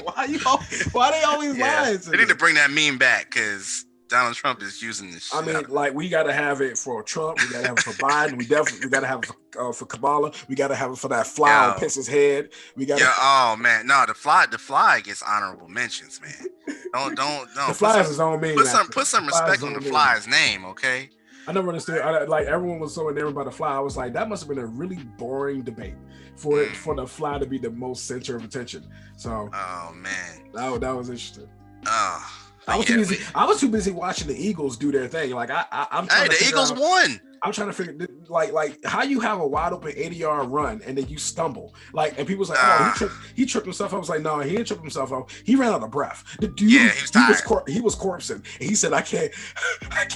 Why they always lying? They need to bring that meme back, because Donald Trump is using this shit. I mean, like, we got to have it for Trump. We got to have it for Biden. We got to have it for Kamala. We got to have it for that fly on Pence's head. We got. Oh man, no, the fly gets honorable mentions, man. Don't. The fly is his own meme. Put some respect on the fly's name, okay? I never understood. Like, everyone was so enamored by the fly. I was like, that must have been a really boring debate for the fly to be the most center of attention. So, oh man, that was interesting. I was too busy watching the Eagles do their thing. Like, I'm trying the Eagles won. I'm trying to figure, like how you have a wide open 80-yard run and then you stumble, like, and people's like, he tripped himself. I was like, no, he didn't trip himself up. He ran out of breath. The dude, he was tired. He was corpsing. And he said, I can't.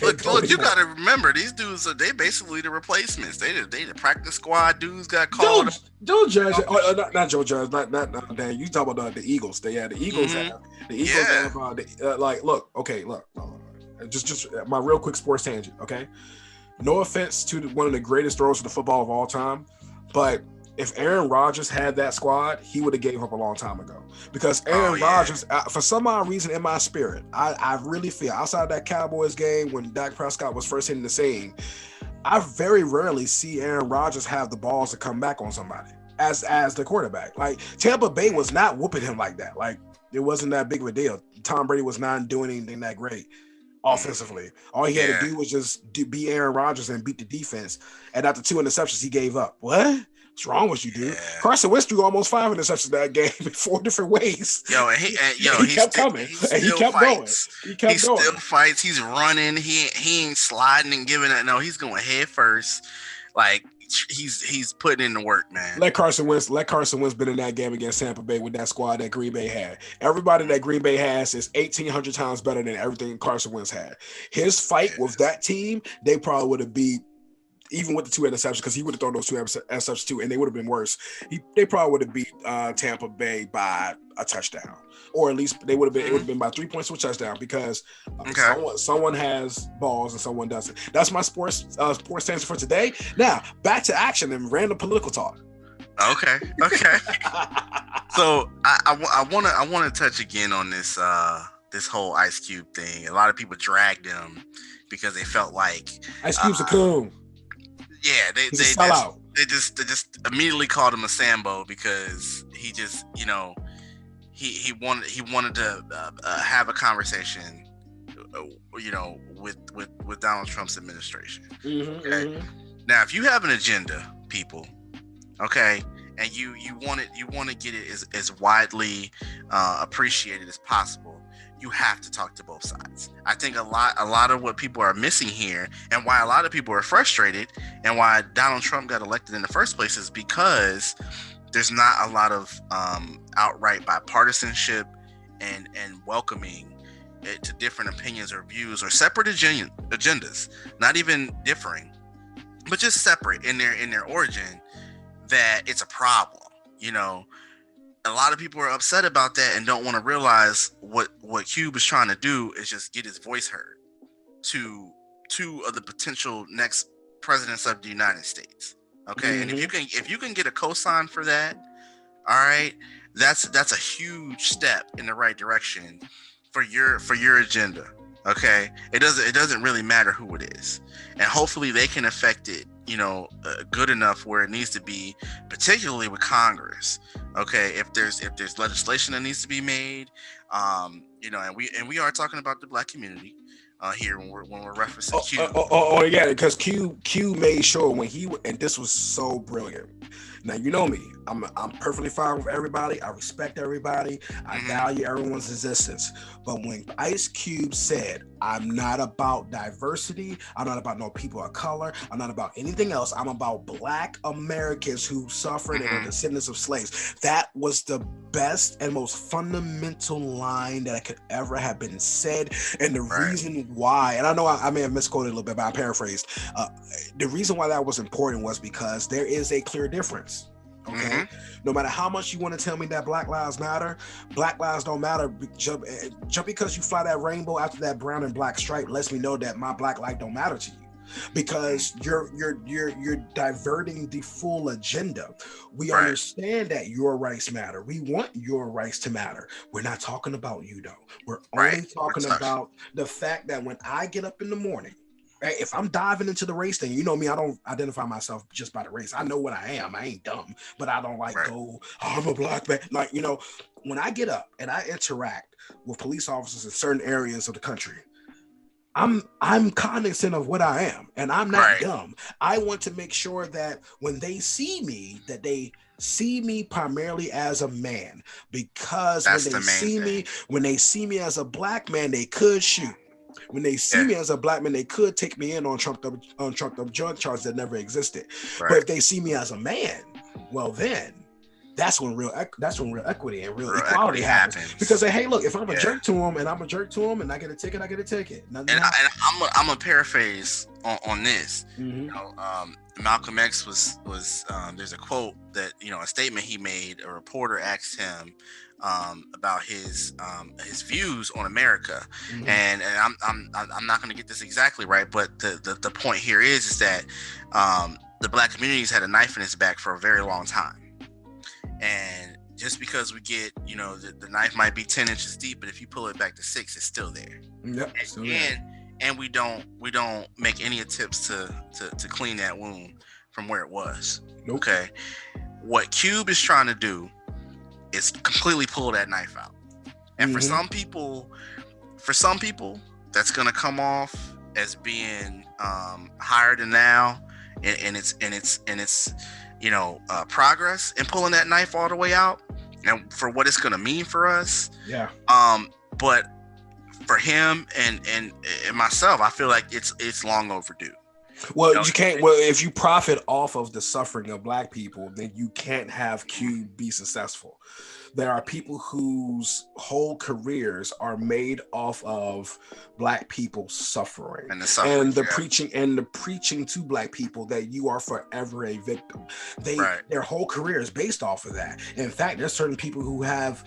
Look, you got to remember, these dudes they basically the replacements. They the practice squad dudes got called. Joe Judge, not Joe Judge, not Dan. You talk about the Eagles. The Eagles have look. Just my real quick sports tangent, okay? No offense to one of the greatest throwers of the football of all time, but if Aaron Rodgers had that squad, he would have gave up a long time ago. Because Aaron Rodgers, for some odd reason in my spirit, I really feel, outside of that Cowboys game when Dak Prescott was first hitting the scene, I very rarely see Aaron Rodgers have the balls to come back on somebody as the quarterback. Like, Tampa Bay was not whooping him like that. Like, it wasn't that big of a deal. Tom Brady was not doing anything that great offensively. All he had to do was just be Aaron Rodgers and beat the defense. And after 2 interceptions, he gave up. What? What's wrong with you, dude? Yeah. Carson Wentz threw almost 5 interceptions that game in 4 different ways. He kept coming, and he kept going. He still fights. He's running. He ain't sliding and giving it. No, he's going head first. Like, he's putting in the work, man. Let Carson Wentz been in that game against Tampa Bay with that squad that Green Bay had. Everybody that Green Bay has is 1,800 times better than everything Carson Wentz had. His fight with that team, they probably would have beat, even with the 2 interceptions, because he would have thrown those 2 interceptions too, and they would have been worse. They probably would have beat Tampa Bay by a touchdown, or at least they would have been. It would have been by 3 points to a touchdown, because someone has balls and someone doesn't. That's my sports stance for today. Now back to action and random political talk. Okay. So I want to touch again on this this whole Ice Cube thing. A lot of people dragged him because they felt like Ice Cube's a coon. Yeah, they just immediately called him a Sambo because he just, he wanted to have a conversation, with Donald Trump's administration. Okay. Now, if you have an agenda, people, okay, and you want to get it as widely appreciated as possible, you have to talk to both sides. I think a lot of what people are missing here, and why a lot of people are frustrated, and why Donald Trump got elected in the first place, is because there's not a lot of outright bipartisanship and welcoming it to different opinions or views or separate agendas, not even differing, but just separate in their origin. That it's a problem. A lot of people are upset about that and don't want to realize what Cube is trying to do is just get his voice heard to two of the potential next presidents of the United States. Okay, and if you can get a cosign for that, all right, that's a huge step in the right direction for your agenda. Okay, it doesn't really matter who it is, and hopefully they can affect it, good enough where it needs to be, particularly with Congress. Okay, if there's legislation that needs to be made, and we are talking about the Black community here when we're referencing Q. Yeah, because Q made sure when and this was so brilliant. Now you know me, I'm perfectly fine with everybody. I respect everybody. I value everyone's existence. But when Ice Cube said, "I'm not about diversity. I'm not about no people of color. I'm not about anything else. I'm about Black Americans who suffered and are descendants of slaves," that was the best and most fundamental line that could ever have been said. And the reason why, and I know I may have misquoted a little bit, but I paraphrased. The reason why that was important was because there is a clear difference. Okay, no matter how much you want to tell me that Black lives matter, Black lives don't matter. Just because you fly that rainbow after that brown and black stripe lets me know that my Black life don't matter to you, because you're diverting the full agenda. We understand that your rights matter. We want your rights to matter. We're not talking about you though. We're only talking about the fact that when I get up in the morning, if I'm diving into the race thing, you know me, I don't identify myself just by the race. I know what I am. I ain't dumb, but I don't go, I'm a Black man. When I get up and I interact with police officers in certain areas of the country, I'm cognizant of what I am, and I'm not dumb. I want to make sure that when they see me, that they see me primarily as a man, because when they see me as a Black man, they could shoot. When they see me as a Black man, they could take me in on trumped up drug charges that never existed. But if they see me as a man, well then that's when real equity and real equality happens. Because hey, look, if I'm a jerk to him and I'm a jerk to him and I get a ticket, I get a ticket. I'm a paraphrase on this. Malcolm X was there's a quote that, a statement he made. A reporter asked him about his views on America, and I'm not going to get this exactly right, but the point here is that the Black community's had a knife in its back for a very long time, and just because we get, the knife might be 10 inches deep, but if you pull it back to 6, it's still there. And we don't make any attempts to clean that wound from where it was. Okay, what Cube is trying to do is completely pull that knife out. And for some people, that's gonna come off as being higher than now, and it's progress in pulling that knife all the way out, and for what it's gonna mean for us. But for him and myself, I feel like it's long overdue. Well, you can't. Well, if you profit off of the suffering of Black people, then you can't have Q be successful. There are people whose whole careers are made off of Black people suffering and the preaching to Black people that you are forever a victim. Their whole career is based off of that. In fact, there's certain people who have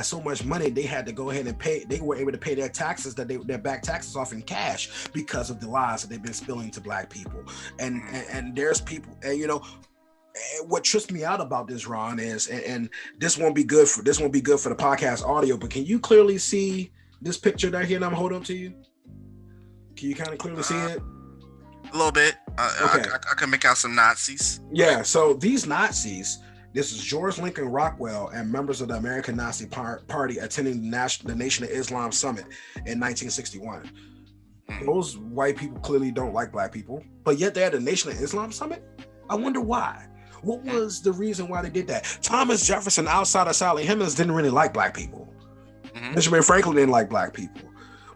so much money they had to go ahead and pay. They were able to pay their taxes their back taxes off in cash because of the lies that they've been spilling to Black people. And there's people, and what trips me out about this, Ron, is, and this won't be good for the podcast audio, but can you clearly see this picture right here that I'm holding up to you? Can you kind of clearly see it? A little bit. Okay. I can make out some Nazis. Yeah. So these Nazis, this is George Lincoln Rockwell and members of the American Nazi Party attending the Nation of Islam Summit in 1961. Those white people clearly don't like Black people, but yet they're at the Nation of Islam Summit. I wonder why. What was the reason why they did that? Thomas Jefferson, outside of Sally Hemings, didn't really like black people. Benjamin Franklin didn't like black people.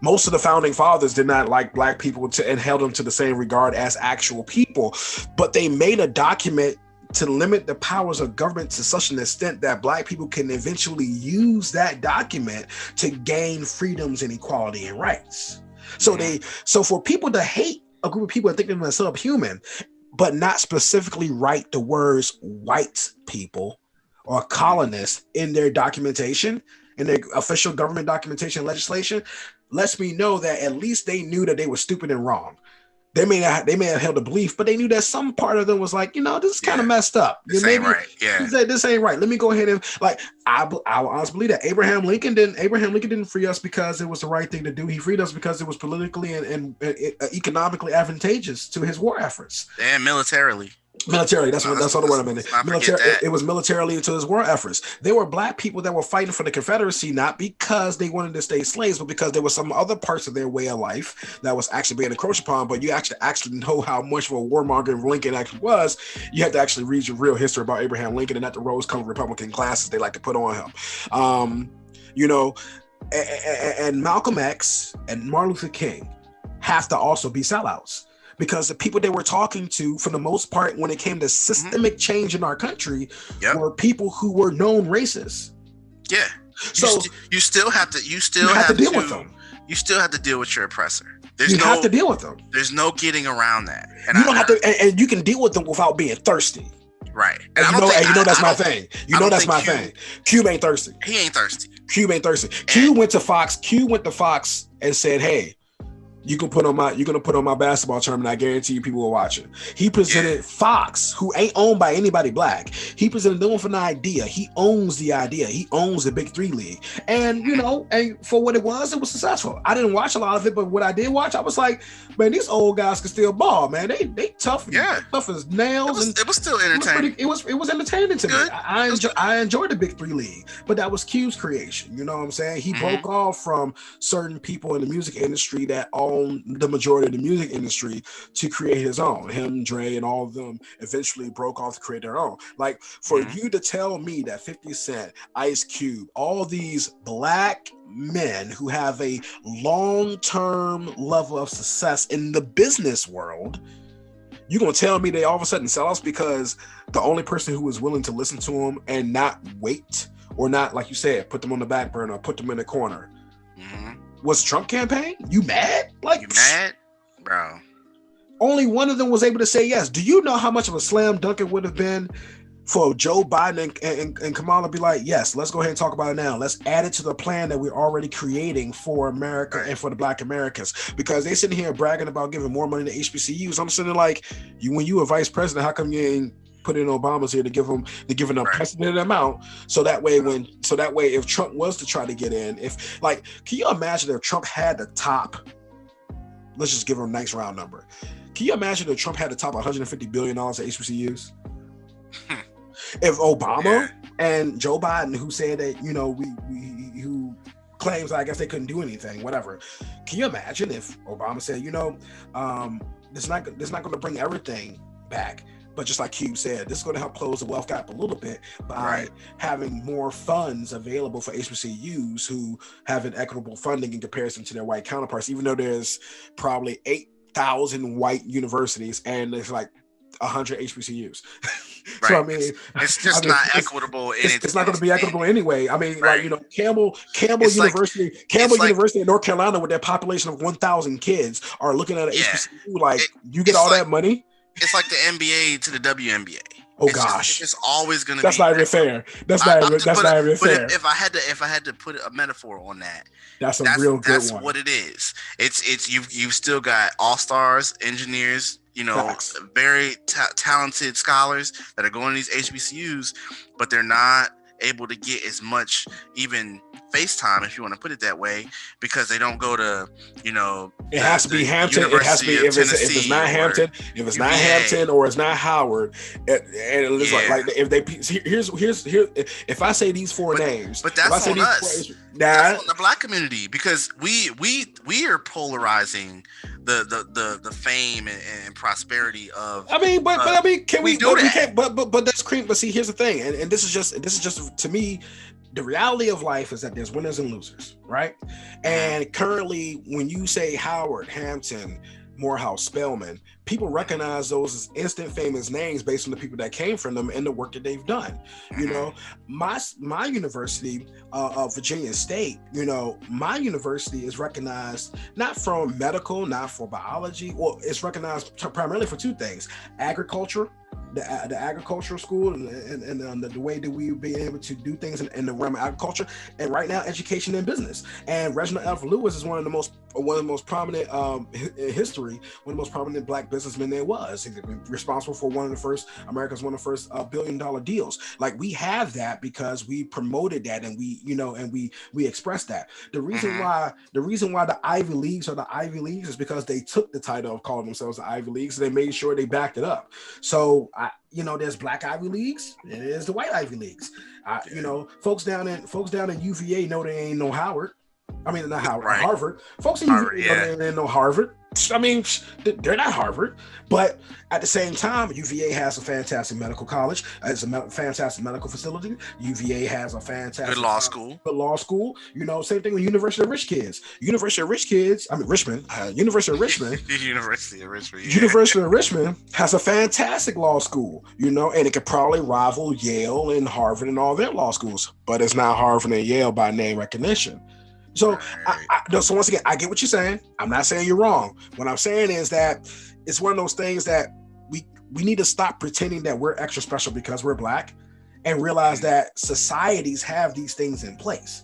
Most of the founding fathers did not like black people and held them to the same regard as actual people. But they made a document to limit the powers of government to such an extent that black people can eventually use that document to gain freedoms and equality and rights. So for people to hate a group of people and think of themselves human, but not specifically write the words white people or colonists in their documentation, in their official government documentation legislation, lets me know that at least they knew that they were stupid and wrong. They may have held a belief, but they knew that some part of them was like, this is kind of messed up. This ain't right. Yeah, this ain't right. Let me go ahead and I honestly believe that Abraham Lincoln didn't free us because it was the right thing to do. He freed us because it was politically and economically advantageous to his war efforts and militarily. Militarily, that's all the word I meant. It was militarily to his war efforts. There were black people that were fighting for the Confederacy, not because they wanted to stay slaves, but because there were some other parts of their way of life that was actually being encroached upon. But you actually know how much of a warmonger Lincoln actually was. You have to actually read your real history about Abraham Lincoln and not the rose-colored Republican glasses they like to put on him. And Malcolm X and Martin Luther King have to also be sellouts. Because the people they were talking to, for the most part, when it came to systemic change in our country, were people who were known racists. Yeah. So you still have to deal with them. You still have to deal with your oppressor. You have to deal with them. There's no getting around that. And you don't have to, and you can deal with them without being thirsty. Right. And that's my thing. That's my thing. Cube ain't thirsty. He ain't thirsty. Cube ain't thirsty. Cube went to Fox and said, "Hey, you're gonna put on my basketball tournament. I guarantee you people will watch it." He presented Fox, who ain't owned by anybody black. He presented them with an idea. He owns the idea. He owns the Big Three League. And and for what it was successful. I didn't watch a lot of it, but what I did watch, I was like, man, these old guys can still ball, man. They tough, tough as nails. It was still entertaining. It was entertaining to me. I enjoyed the Big Three League, but that was Cube's creation. You know what I'm saying? He broke off from certain people in the music industry that own the majority of the music industry to create his own. Him, Dre, and all of them eventually broke off to create their own. Like, for you to tell me that 50 Cent, Ice Cube, all these black men who have a long-term level of success in the business world, you're going to tell me they all of a sudden sell us because the only person who was willing to listen to them and not wait, or not, like you said, put them on the back burner or put them in the corner, was Trump campaign? You mad? You mad? Bro. Only one of them was able to say yes. Do you know how much of a slam dunk it would have been for Joe Biden and Kamala be like, yes, let's go ahead and talk about it now. Let's add it to the plan that we're already creating for America and for the Black Americans. Because they sitting here bragging about giving more money to HBCUs. I'm sitting there like, when you were vice president, how come you ain't put in Obama's here to give an unprecedented amount, so that way if Trump was to try to get in, can you imagine if Trump had the top, let's just give him a nice round number, can you imagine if Trump had the top $150 billion at HBCUs? If Obama and Joe Biden, who said that, who claims, I guess they couldn't do anything, whatever, can you imagine if Obama said, it's not going to bring everything back, but just like Cube said, this is going to help close the wealth gap a little bit by having more funds available for HBCUs who have an equitable funding in comparison to their white counterparts, even though there's probably 8,000 white universities and there's like 100 HBCUs. So I mean, it's just not equitable. It's not going to be equitable anyway. I mean, Campbell University, University in North Carolina, with their population of 1,000 kids, are looking at an HBCU you get all that money. It's like the NBA to the WNBA. Gosh, it's always going to be. That's not even fair. That's not even fair. If I had to put a metaphor on that, that's a real good one. That's what it is. It's you've still got all stars, engineers, very talented scholars that are going to these HBCUs, but they're not able to get as much even FaceTime, if you want to put it that way, because they don't go to, It has to be the Hampton. It has to be University of if it's Tennessee not or Hampton, if it's not UVA. Hampton or it's not Howard, and it's Yeah, like if they here if I say these four but names, but if I that's say on these four, us. That's nah, on the Black community, because we are polarizing the fame and prosperity of. I mean, but I mean, can We we? do But we that. can't. But that's cream. But see, here's the thing, and this is just to me, the reality of life is that there's winners and losers, right? Hmm. And currently, when you say Howard, Hampton, Morehouse, Spelman, people recognize those as instant famous names based on the people that came from them and the work that they've done. You Hmm. know, my university, Virginia State, my university is recognized not from medical, not for biology. Well, it's recognized primarily for two things: agriculture, the agricultural school, and the way that we be able to do things in the realm of agriculture, and right now education and business. And Reginald F. Lewis is one of the most prominent in history, one of the most prominent black businessmen there was. He's responsible for one of the first $1 billion deals. Like, we have that because we promoted that, and we expressed that. Hmm. The reason why the Ivy Leagues are the Ivy Leagues is because they took the title of calling themselves the Ivy Leagues. And they made sure they backed it up. So there's black Ivy Leagues, there's the white Ivy Leagues. Yeah. Folks down in UVA know they ain't no Howard. I mean, not Howard, Right. Harvard. Folks in Harvard. UVA know Yeah. they ain't no Harvard. I mean, they're not Harvard, but at the same time, UVA has a fantastic medical college. It's a fantastic medical facility. UVA has a Good fantastic law school. law school. Same thing with University of Rich Kids. University of Rich Kids. I mean, Richmond. University of Richmond. University of Richmond. Yeah. University of Richmond has a fantastic law school, and it could probably rival Yale and Harvard and all their law schools, but it's not Harvard and Yale by name recognition. So, Right. so once again, I get what you're saying. I'm not saying you're wrong. What I'm saying is that it's one of those things that we need to stop pretending that we're extra special because we're black, and realize Mhm. that societies have these things in place.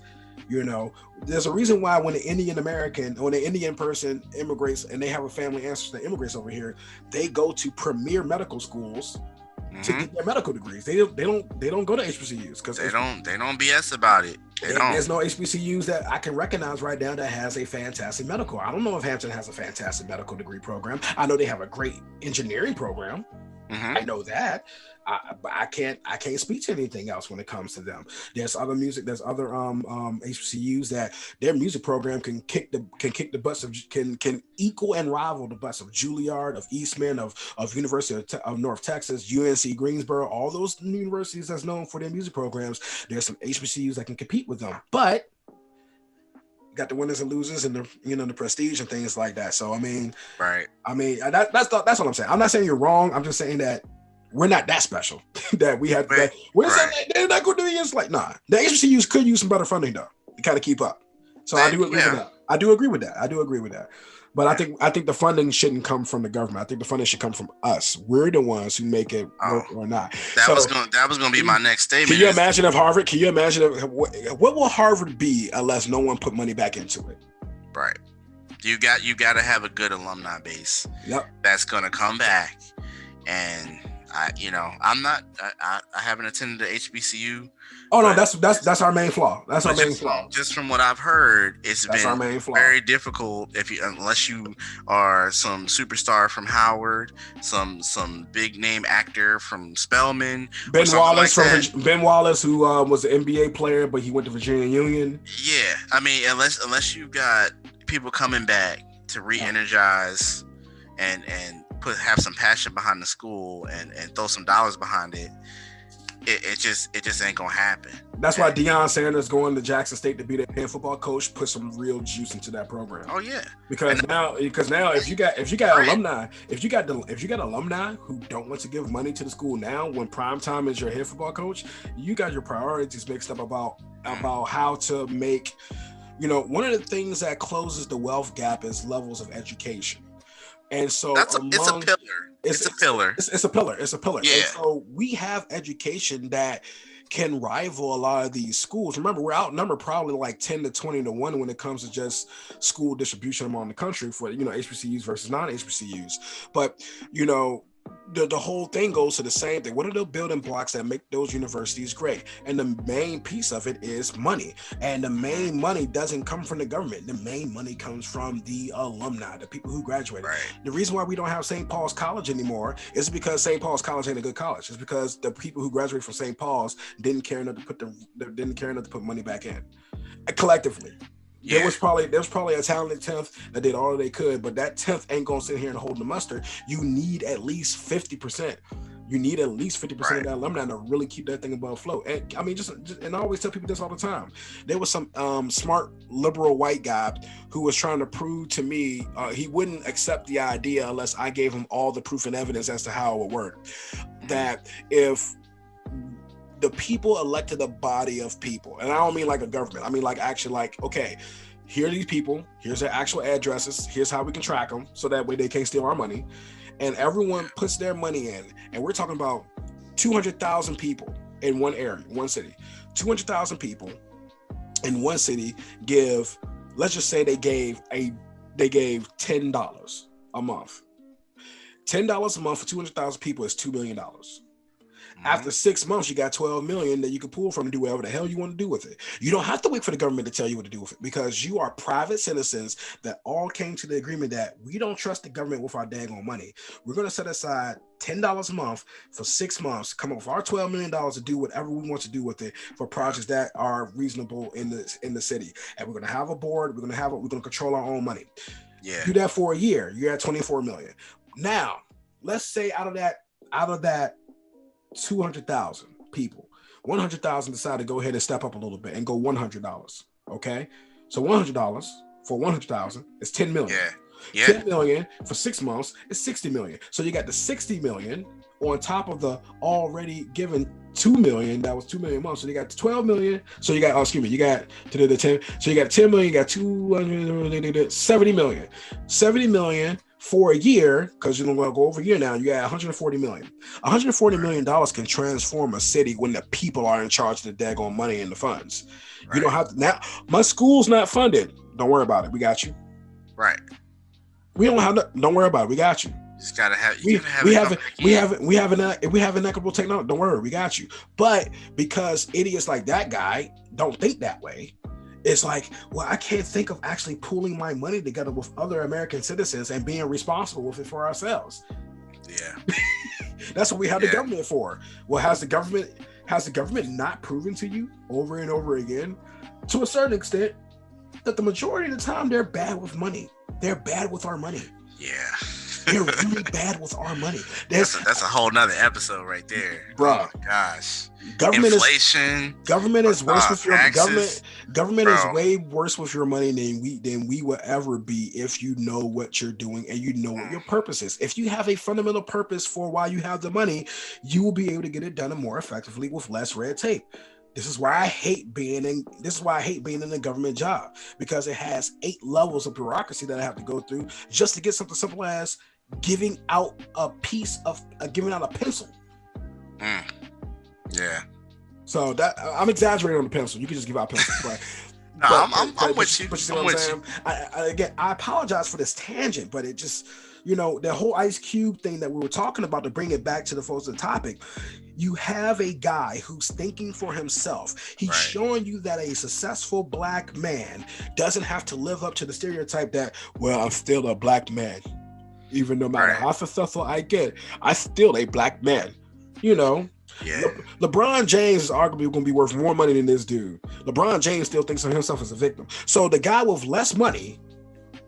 There's a reason why when an Indian person immigrates and they have a family ancestor that immigrates over here, they go to premier medical schools to Mhm. get their medical degrees. They don't go to HBCUs because They don't BS about it. They don't. there's no HBCUs that I can recognize right now that has a fantastic medical. I don't know if Hampton has a fantastic medical degree program. I know they have a great engineering program. Mhm. I know that. But I can't speak to anything else when it comes to them. There's other HBCUs that their music program can kick the butts can equal and rival the butts of Juilliard, of Eastman, of University of North Texas, UNC Greensboro, all those universities that's known for their music programs. There's some HBCUs that can compete with them, but you got the winners and losers and the prestige and things like that. So Right. that's what I'm saying. I'm not saying you're wrong. I'm just saying that we're not that special. That we have Right. that we're saying Right. that they're not going to do it. It's like, nah. The HBCUs could use some better funding though to kind of keep up. So I do agree with Yeah. that. I do agree with that. But I Yeah. think I think the funding shouldn't come from the government. I think the funding should come from us. We're the ones who make it Oh, work or not. that was So gonna be my next can statement. you Is imagine if Harvard? Can you imagine what will Harvard be unless no one put money back into it? right. You got to have a good alumni base Yep. that's gonna come back. And I'm not. I haven't attended the HBCU, Oh no, but that's our main flaw. That's our but main just from flaw. just from what I've heard, it's That's our been main flaw. very difficult unless you are some superstar from Howard, some big name actor from Spelman or something like that. Ben Wallace, who was an NBA player, but he went to Virginia Union. Yeah, I mean, unless you got people coming back to re-energize and have some passion behind the school and throw some dollars behind it, it just ain't gonna happen. That's why Deion Sanders going to Jackson State to be their head football coach put some real juice into that program. Oh yeah, Because and now if you got alumni, if you got alumni who don't want to give money to the school now when prime time is your head football coach, you got your priorities mixed up about how to make. One of the things that closes the wealth gap is levels of education. And so it's a pillar. It's a pillar. It's a pillar. It's a pillar. And Yeah. so we have education that can rival a lot of these schools. Remember, we're outnumbered probably like 10 to 20 to 1 when it comes to just school distribution among the country for HBCUs versus non-HBCUs. But the whole thing goes to the same thing. What are the building blocks that make those universities great? And the main piece of it is money. And the Mhm. main money doesn't come from the government. The main money comes from the alumni, the people who graduated. Right. The reason why we don't have St. Paul's College anymore is because St. Paul's College ain't a good college. It's because the people who graduated from St. Paul's didn't care enough to put money back in collectively. There Yeah. was probably a talented 10th that did all they could, but that 10th ain't gonna sit here and hold the mustard. You need at least 50%. You need at least 50% of Right. that alumni to really keep that thing above float. And I mean, just and I always tell people this all the time. There was some smart liberal white guy who was trying to prove to me he wouldn't accept the idea unless I gave him all the proof and evidence as to how it would work. Mhm. That if the people elected a body of people, and I don't mean like a government, I mean like actually like, okay, here are these people, here's their actual addresses, here's how we can track them so that way they can't steal our money, and everyone puts their money in, and we're talking about 200,000 people in one area, one city. 200,000 people in one city give, let's just say they gave $10 a month. $10 a month for 200,000 people is $2 million. After Mhm. 6 months, you got 12 million that you can pull from and do whatever the hell you want to do with it. You don't have to wait for the government to tell you what to do with it because you are private citizens that all came to the agreement that we don't trust the government with our daggone money. We're going to set aside $10 a month for 6 months, come up with our $12 million to do whatever we want to do with it for projects that are reasonable in the city. And we're going to have a board. We're going to control our own money. Yeah. Do that for a year. You're at 24 million. Now, let's say out of that 200,000 people, 100,000 decide to go ahead and step up a little bit and go $100. Okay, so $100 for 100,000 is 10 million. Yeah. Yeah. 10 million for 6 months is 60 million. So you got the 60 million on top of the already given 2 million. That was 2 million months. So you got 12 million. So you got, oh, excuse me, you got to the 10. So you got 10 million, you got 270 million. 70 million for a year, because you're going to go over a year now, you got 140 million. 140 Right. million dollars can transform a city when the people are in charge of the daggone money and the funds. You don't Right. have to now. My school's not funded. Don't worry about it. We got you. Right. We don't have to, don't worry about it. We got you. You We gotta have we it have come it. back We in. have it. We have an equitable technology. Don't worry, we got you. But because idiots like that guy don't think that way, it's like, well, I can't think of actually pooling my money together with other American citizens and being responsible with it for ourselves. Yeah. That's what we have the Yeah. government for. Well, has the government not proven to you over and over again, to a certain extent, that the majority of the time they're bad with money. They're bad with our money. Yeah. They're really bad with our money. There's, That's a whole nother episode right there. Oh bruh, my gosh. government is Inflation, government is worse with your government. taxes, Government is bro. way worse with your money than we will ever be if you know what you're doing and you know what Mm, your purpose is. If you have a fundamental purpose for why you have the money, you will be able to get it done more effectively with less red tape. right. This is why I hate being in a government job, because it has 8 levels of bureaucracy that I have to go through just to get something simple as giving out a pencil. Mm, yeah. So that I'm exaggerating on the pencil. You can just give out pencils, but No, but I'm but I'm but, but, with you. but you see what I'm I'm with you. saying? Again, I apologize for this tangent, but it just, the whole Ice Cube thing that we were talking about, to bring it back to the folks of the topic. You have a guy who's thinking for himself. He's Right. showing you that a successful black man doesn't have to live up to the stereotype that, well, I'm still a black man. Even no matter Right. how successful I get, I still a black man. You know, Yeah. LeBron James is arguably going to be worth more money than this dude. LeBron James still thinks of himself as a victim. So the guy with less money,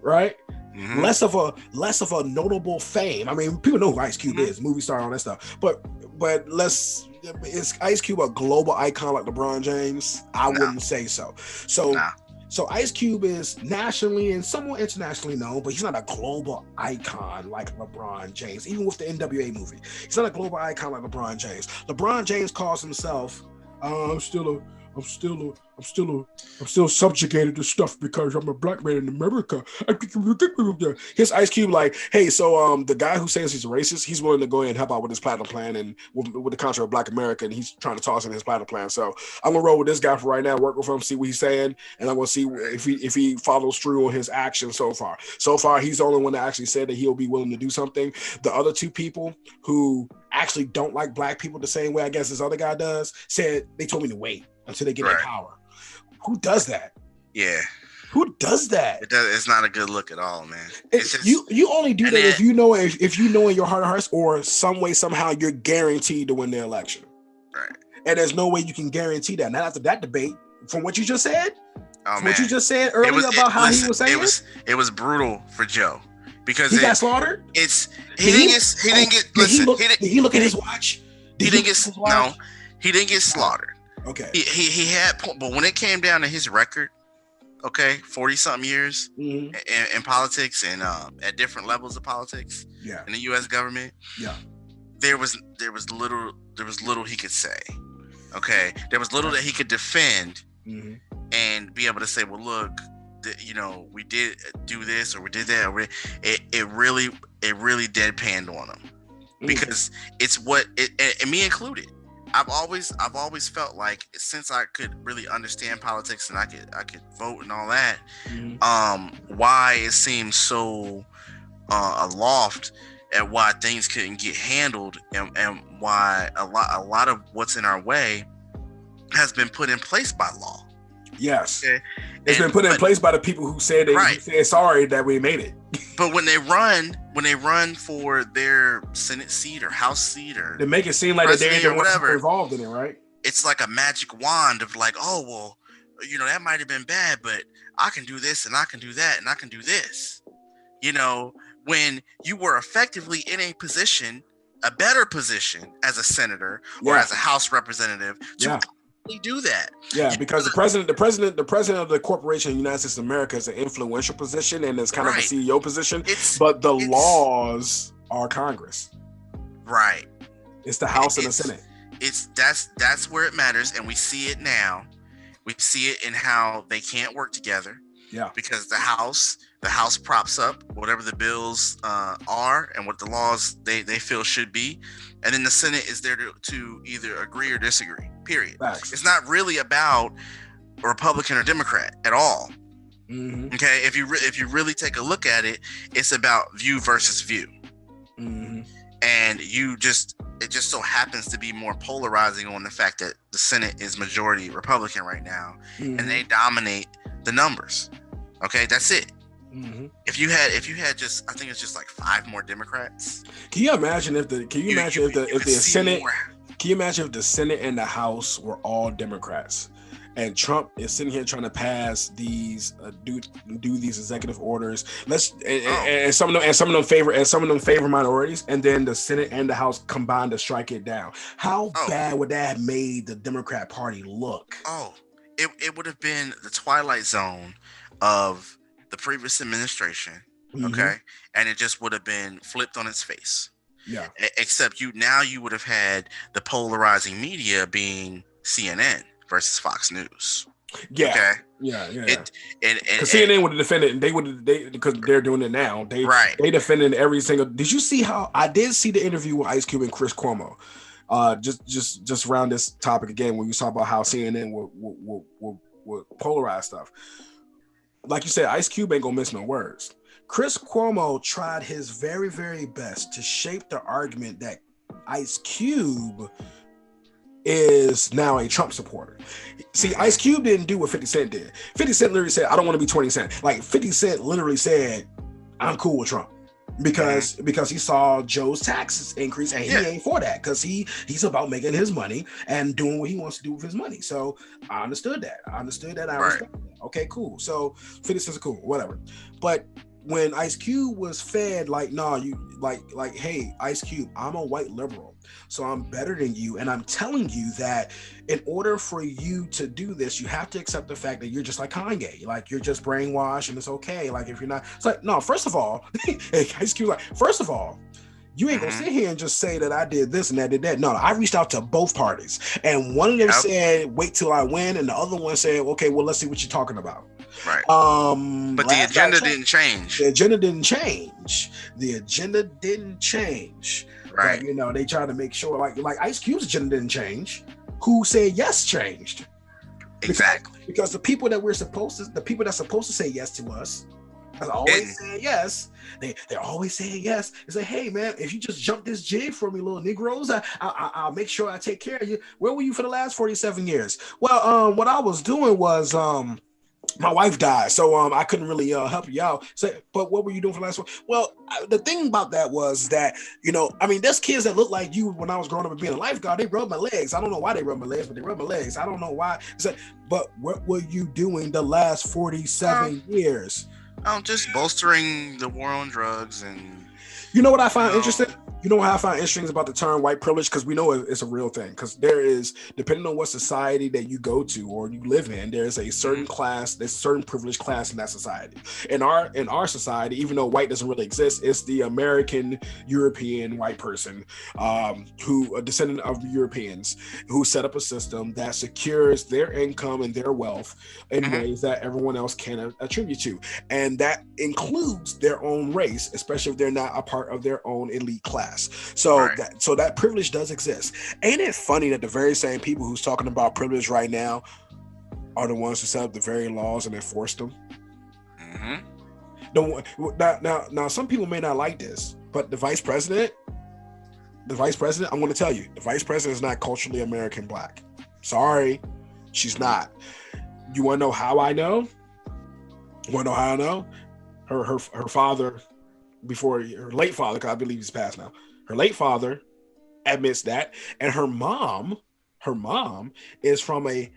right? Mm-hmm. Less of a notable fame. I mean, people know who Ice Cube Mm-hmm. is, movie star, all that stuff. But is Ice Cube a global icon like LeBron James? I No. wouldn't say so. So Nah. so Ice Cube is nationally and somewhat internationally known, but he's not a global icon like LeBron James. Even with the NWA movie, he's not a global icon like LeBron James. LeBron James calls himself, I'm still I'm still subjugated to stuff because I'm a black man in America. His Ice Cube like, hey, so the guy who says he's a racist, he's willing to go ahead and help out with his platinum plan and with the concept of Black America, and he's trying to toss in his platinum plan. So I'm gonna roll with this guy for right now, work with him, see what he's saying, and I'm gonna see if he follows through on his actions so far. So far, he's the only one that actually said that he'll be willing to do something. The other two people who actually don't like black people the same way I guess this other guy does said they told me to wait until they get their power. Who does that? Yeah. Who does that? It's not a good look at all, man. It's just, you only do that if you know in your heart of hearts or some way somehow you're guaranteed to win the election. Right. And there's no way you can guarantee that. Not after that debate, from what you just said, what you just said earlier about how he was saying it was brutal for Joe because he got slaughtered. He didn't get his watch. He didn't get slaughtered. Okay. He had, but when it came down to his record, 40-something years in politics and at different levels of politics in the U.S. government, there was little he could say. Okay, there was little that he could defend and be able to say, well, look, we did do this or we did that. Or it really deadpanned on him because it's what and me included. I've always felt like since I could really understand politics and I could vote and all that, why it seems so aloft at why things couldn't get handled and why a lot of what's in our way has been put in place by law. Yes, it's been put in place by the people who said who said sorry that we made it. But when they run for their Senate seat or House seat or they make it seem like they ain't whatever involved in it, right? It's like a magic wand of like, oh well, that might have been bad, but I can do this and I can do that and I can do this. When you were effectively in a position, a better position as a senator or as a House representative to do that. Yeah, because the president of the corporation of the United States of America is an influential position and it's kind of a CEO position. But the laws are Congress. Right. It's the House and the Senate. That's where it matters, and we see it now. We see it in how they can't work together. Yeah. Because the House props up whatever the bills are and what the laws they feel should be, and then the Senate is there to either agree or disagree. Period. Facts. It's not really about a Republican or Democrat at all. Okay, if you really take a look at it, it's about view versus view, and it just so happens to be more polarizing on the fact that the Senate is majority Republican right now, and they dominate the numbers. Okay, that's it. If you had just, I think it's just like 5 more Democrats. Can you imagine if the Senate and the House were all Democrats, and Trump is sitting here trying to pass these do these executive orders? And some of them favor minorities, and then the Senate and the House combined to strike it down. How bad would that have made the Democrat Party look? It would have been the twilight zone of the previous administration, okay, and it just would have been flipped on its face. Yeah. Except you would have had the polarizing media being CNN versus Fox News. Yeah. Okay. Yeah. Because CNN would have defended, and because they're doing it now. They defended every single. Did you see how I did see the interview with Ice Cube and Chris Cuomo? Just around this topic again, when you talk about how CNN will polarize stuff. Like you said, Ice Cube ain't gonna miss no words. Chris Cuomo tried his very, very best to shape the argument that Ice Cube is now a Trump supporter. See, Ice Cube didn't do what 50 Cent did. 50 Cent literally said, I don't want to be 20 Cent. Like 50 Cent literally said, I'm cool with Trump. Because he saw Joe's taxes increase and he ain't for that because he's about making his money and doing what he wants to do with his money. So I understood that. I respect that. Okay, cool. So 50 cents is cool, whatever. But when Ice Cube was fed hey, Ice Cube, I'm a white liberal, so I'm better than you, and I'm telling you that in order for you to do this, you have to accept the fact that you're just like Kanye, like you're just brainwashed, and it's okay. Like if you're not, it's like no. First of all, Ice Cube, like first of all, You ain't gonna Mm-hmm. sit here and just say that I did this and I did that. No, I reached out to both parties, and one of them Yep. said, "Wait till I win," and the other one said, "Okay, well, let's see what you're talking about." Right. But the Last I agenda checked, didn't change. the agenda didn't change. The agenda didn't change. But Right. they try to make sure, like Ice Cube's agenda didn't change. Who said yes changed? Because Exactly. because the people that's supposed to say yes to us, that's always Didn't. saying yes. They're always saying yes. They say, "Hey man, if you just jump this jig for me, little Negroes, I'll make sure I take care of you." Where were you for the last 47 years? Well, what I was doing was my wife died, so I couldn't really help you out. So, but what were you doing for the last one? Well, the thing about that was that I mean, there's kids that look like you when I was growing up and being a lifeguard. They rub my legs. I don't know why they rub my legs, but they rub my legs. I don't know why. So, but what were you doing the last Um, 47 years? I'm just bolstering the war on drugs and You know what I you find know. interesting? You know what I find interesting about the term white privilege? Because we know it's a real thing. Because there is, depending on what society that you go to or you live in, there's a certain Mhm. class, there's a certain privileged class in that society. In our society, even though white doesn't really exist, it's the American European white person, who a descendant of Europeans, who set up a system that secures their income and their wealth in Mhm. ways that everyone else can attribute to, and that includes their own race, especially if they're not a part of their own elite class. Right. So that privilege does exist. Ain't it funny that the very same people who's talking about privilege right now are the ones who set up the very laws and enforce them? Mhm. Now, some people may not like this, but the vice president, I'm going to tell you, the vice president is not culturally American black. Sorry, she's Mhm. not. You want to know how I know? You want to know how I know? Her father, before her late father, because I believe he's passed now. Her late father admits that, and her mom is from a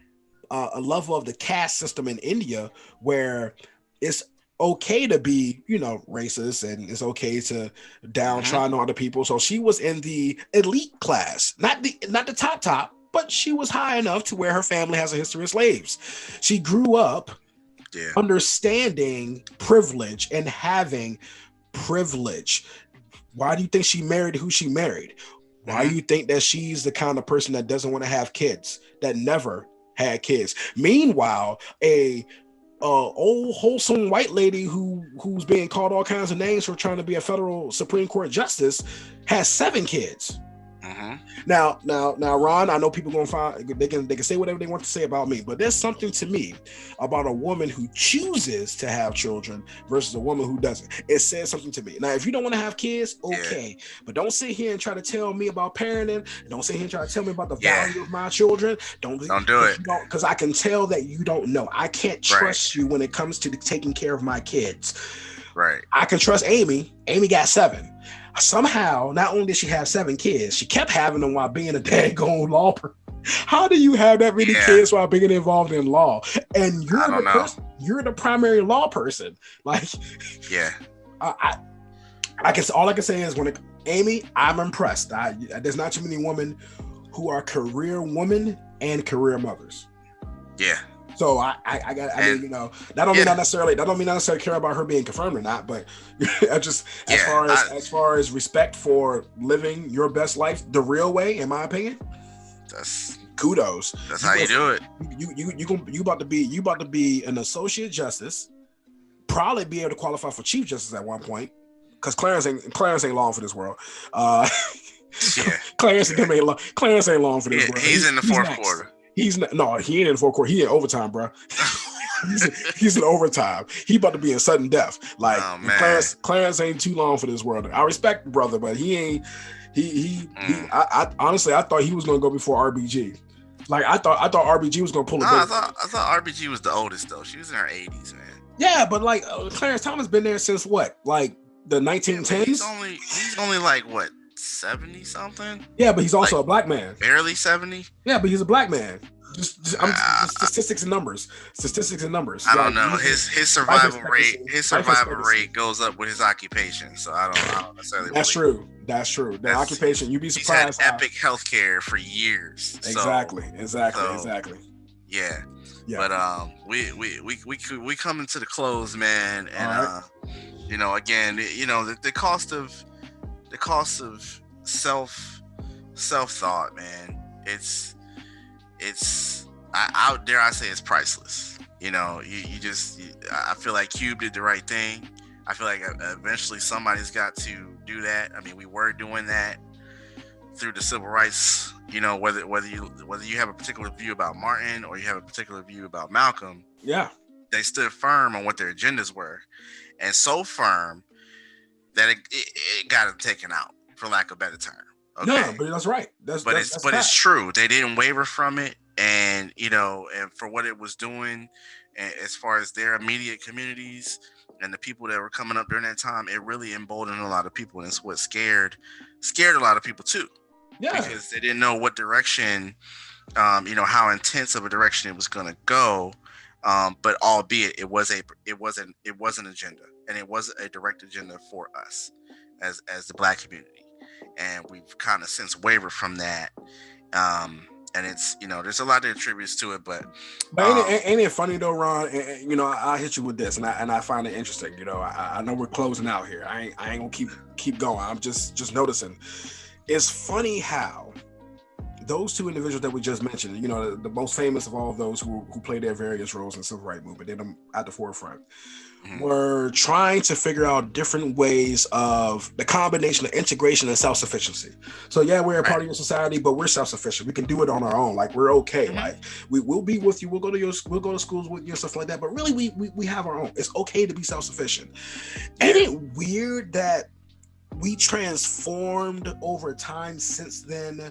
level of the caste system in India where it's okay to be racist, and it's okay to Mhm. downtrodden other people. So she was in the elite class, not the top, but she was high enough to where her family has a history of slaves. She grew up Yeah. understanding privilege and having privilege. Why do you think she married who she married? Why do Mhm. you think that she's the kind of person that doesn't want to have kids, that never had kids? Meanwhile, a old wholesome white lady who's being called all kinds of names for trying to be a federal Supreme Court justice has 7 kids. Mhm. Now, Ron, I know people gonna find they can say whatever they want to say about me, but there's something to me about a woman who chooses to have children versus a woman who doesn't. It says something to me. Now, if you don't want to have kids, Yeah. okay, but don't sit here and try to tell me about parenting. Don't sit here and try to tell me about the Yeah. value of my children. Don't Don't do because it. you don't because I can tell that you don't know. I can't Right. trust you when it comes to taking care of my kids. Right. I can trust Amy. Amy got 7. Somehow, not only did she have 7 kids, she kept having them while being a daggone law person. How do you have that many Yeah. kids while being involved in law? And I you're the don't know. person, you're the primary law person. Like, Yeah. I guess all I can say is Amy, I'm impressed. There's not too many women who are career women and career mothers. Yeah. So I got. I mean, And that yeah. don't mean I necessarily care about her being confirmed or not. But I just as Yeah. far as respect for living your best life the real way, in my opinion, That's kudos. that's You how you went do from it. you about to be an associate justice, probably be able to qualify for chief justice at one point, because Clarence ain't long for this world. Uh, Yeah. Clarence ain't long for this world. He's in the He's fourth next. quarter. He's not, no, he ain't in the fourth quarter. He in overtime, bro. He's in overtime. He about to be in sudden death. Like, Oh and man. Clarence ain't too long for this world. I respect the brother, but he ain't. He. Mm. I honestly, I thought he was gonna go before RBG. Like, I thought RBG was gonna pull a No, big. I thought RBG was the oldest though. She was in her 80s, man. Yeah, but like Clarence Thomas been there since what? Like the Yeah, but he's 1910s. only like what 70 something, Yeah, but he's like also a black man. barely 70. Yeah, but he's a black man. Just Uh, statistics and numbers. Statistics and numbers. I don't Like, know. usually His life survival rate expectancy. his Life survival expectancy. rate goes up with his occupation. So I don't necessarily That's believe true. That's true. The that's occupation. You'd be he's had surprised how. epic healthcare for years. Exactly. Exactly. So Exactly. yeah. Yeah. But we coming to the close, man, All and right. again, the cost of cost of self thought, man. It's out there. I say it's priceless. I feel like Cube did the right thing. I feel like eventually somebody's got to do that. I mean, we were doing that through the civil rights. Whether you have a particular view about Martin or you have a particular view about Malcolm, Yeah. they stood firm on what their agendas were, and so firm that it got them taken out, for lack of a better term. Okay, No, but that's right. That's it's true. They didn't waver from it, and and for what it was doing, as far as their immediate communities and the people that were coming up during that time, it really emboldened a lot of people, and it's what scared a lot of people too, because they didn't know what direction, how intense of a direction it was going to go. But albeit it was an agenda, and it was a direct agenda for us as the Black community, and we've kind of since wavered from that. And it's there's a lot that attributes to it, but ain't it funny though, Ron? I hit you with this, and I find it interesting. I know we're closing out here. I ain't gonna keep going. I'm just noticing. It's funny how those two individuals that we just mentioned, the most famous of all of those who played their various roles in the civil rights movement, they're at the forefront, were trying to figure out different ways of the combination of integration and self-sufficiency. So yeah, we're a part of your society, but we're self-sufficient. We can do it on our own. Like, we're okay. Like, we'll be with you. We'll go to schools with you and stuff like that. But really, we have our own. It's okay to be self-sufficient. Ain't it weird that we transformed over time since then?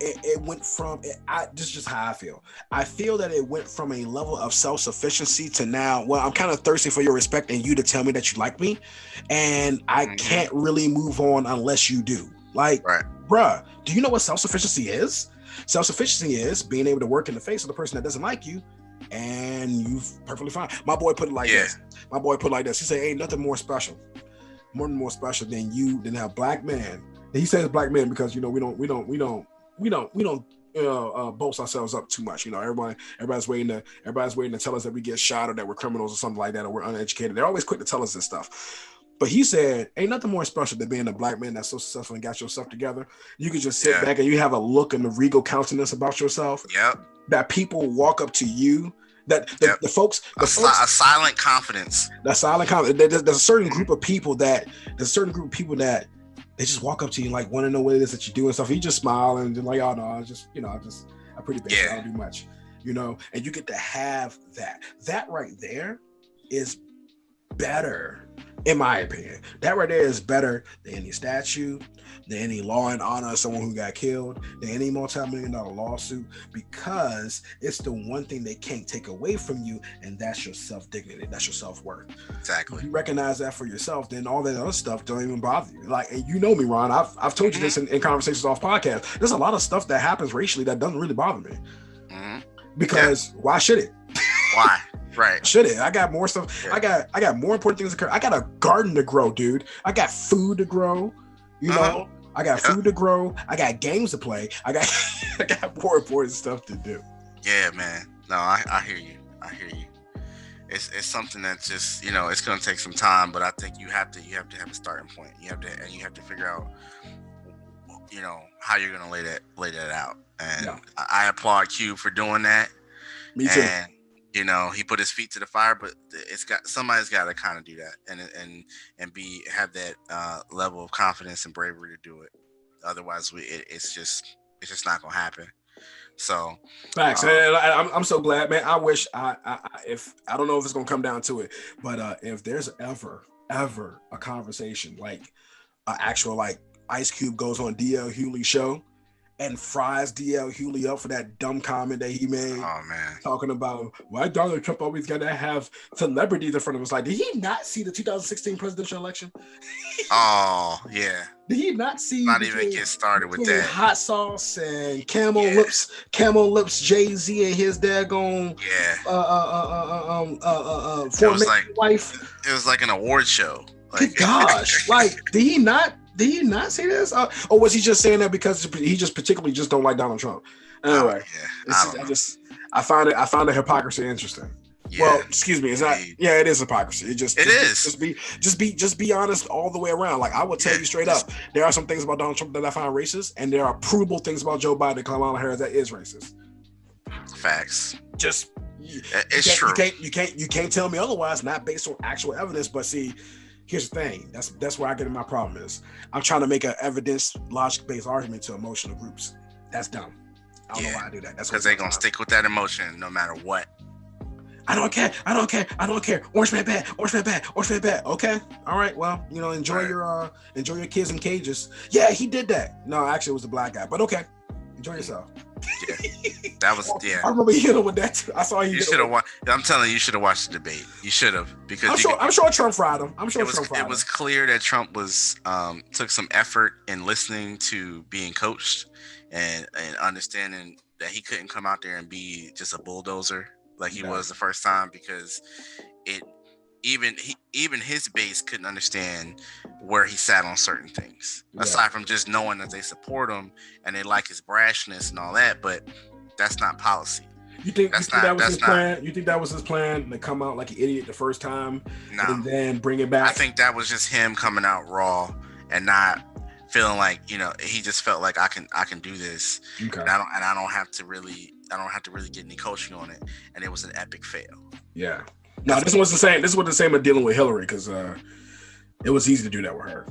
It went from this is just how I feel. I feel that it went from a level of self-sufficiency to now, well, I'm kind of thirsty for your respect and you to tell me that you like me, and I can't really move on unless you do. Like, bruh, do you know what self-sufficiency is? Self-sufficiency is being able to work in the face of the person that doesn't like you, and you're perfectly fine. My boy put it like this. He said, ain't nothing more special than you, than a black man. And he says black man because we don't boast ourselves up too much. Everybody's waiting to tell us that we get shot or that we're criminals or something like that, or we're uneducated. They're always quick to tell us this stuff. But he said, ain't nothing more special than being a black man that's so successful and got yourself together. You can just sit back and you have a look and the regal countenance about yourself. Yep. That people walk up to you. That the folks, a silent confidence. That silent confidence. There's a certain group of people that they just walk up to you and like want to know what it is that you do and stuff. You just smile and they're like, oh no, I'm pretty basic. I don't do much, and you get to have that. That right there is better, in my opinion. That right there is better than any statue, than any law and honor of someone who got killed, than any multi-million-dollar lawsuit, because it's the one thing they can't take away from you, and that's your self-dignity, that's your self-worth. Exactly. If you recognize that for yourself, then all that other stuff don't even bother you. Like, and you know me, Ron, I've told you this in conversations off podcast. There's a lot of stuff that happens racially that doesn't really bother me. Because why should it? Why? Right. Should it? I got more stuff. Yeah. I got more important things to occur. I got a garden to grow, dude. I got food to grow. I got food to grow. I got games to play. I got more important stuff to do. Yeah, man. No, I hear you. It's something that's just, it's gonna take some time, but I think you have to have a starting point. You have to figure out, how you're gonna lay that out. And I applaud Q for doing that. Me too. And he put his feet to the fire, but somebody's got to kind of do that and have that level of confidence and bravery to do it. Otherwise, it's just not gonna happen. So facts. I'm so glad, man. I wish if I don't know if it's gonna come down to it, but if there's ever a conversation like an actual like Ice Cube goes on DL Hughley's show and fries DL Hughley up for that dumb comment that he made. Oh man, talking about why Donald Trump always got to have celebrities in front of us. Like, did he not see the 2016 presidential election? Oh yeah. Did he not see? Not even get started with that. Hot sauce and camel lips, Jay-Z and his daggone wife. It was like an award show. Like, gosh, like did he not see this? Or was he just saying that because he just particularly don't like Donald Trump? Anyway, I found the hypocrisy interesting. Well, Yeah, excuse me, it's not. indeed. Yeah, it is hypocrisy. It is. Just be honest all the way around. Like I will tell Yeah, you straight just up, there are some things about Donald Trump that I find racist, and there are provable things about Joe Biden and Kamala Harris that is racist. facts. Just It's true. you can't tell me otherwise, not based on actual evidence. But see, here's the thing. That's where I get in my problem is I'm trying to make an evidence logic based argument to emotional groups. That's dumb. I don't know why I do that. That's because they're gonna stick with that emotion no matter what. I don't care. I don't care. I don't care. Orange man bad. Orange man bad. Orange man bad. Okay. All right. Well, enjoy your kids in cages. Yeah, he did that. No, actually, it was the black guy. But okay, enjoy yourself. Yeah, that was yeah. I remember you with that too. I saw you. You should have watched. I'm telling you, you should have watched the debate. You should have because I'm sure Trump fried him. it was clear that Trump was took some effort in listening to being coached and understanding that he couldn't come out there and be just a bulldozer like he was the first time because it even his base couldn't understand where he sat on certain things aside from just knowing that they support him and they like his brashness and all that, but that's not policy. You think that was his plan? You think that was his plan to come out like an idiot the first time and then bring it back? I think that was just him coming out raw and not feeling like he just felt like I can do this, and I don't have to really get any coaching on it, and it was an epic fail. Yeah, no, this was the same. This was the same as dealing with Hillary because it was easy to do that with her.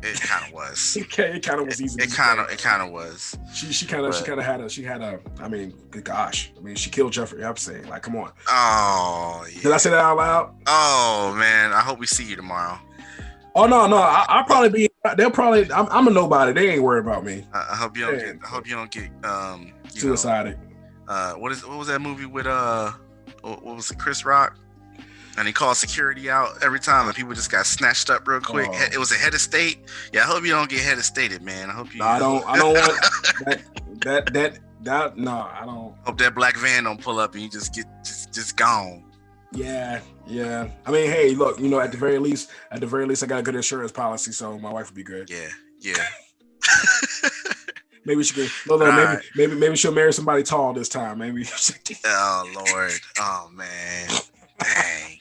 It kind of was. It kind of was easy. It kind of was. She kind of had a. I mean, good gosh. I mean, she killed Jeffrey Epstein. Like, come on. Oh, yeah. Did I say that out loud? Oh man, I hope we see you tomorrow. Oh no, I'll probably be. They'll probably. I'm a nobody. They ain't worried about me. I hope you don't get. I hope you don't get suicided. What was that movie with what was it, Chris Rock? And he called security out every time, and people just got snatched up real quick. Oh. It was a head of state. Yeah, I hope you don't get head of stated, man. I hope you. No, I don't want that. No, I don't. Hope that black van don't pull up and you just get just gone. Yeah. I mean, hey, look, at the very least, I got a good insurance policy, so my wife would be good. Yeah. Maybe she can. Maybe she'll marry somebody tall this time. Maybe. Oh Lord. Oh man. Dang.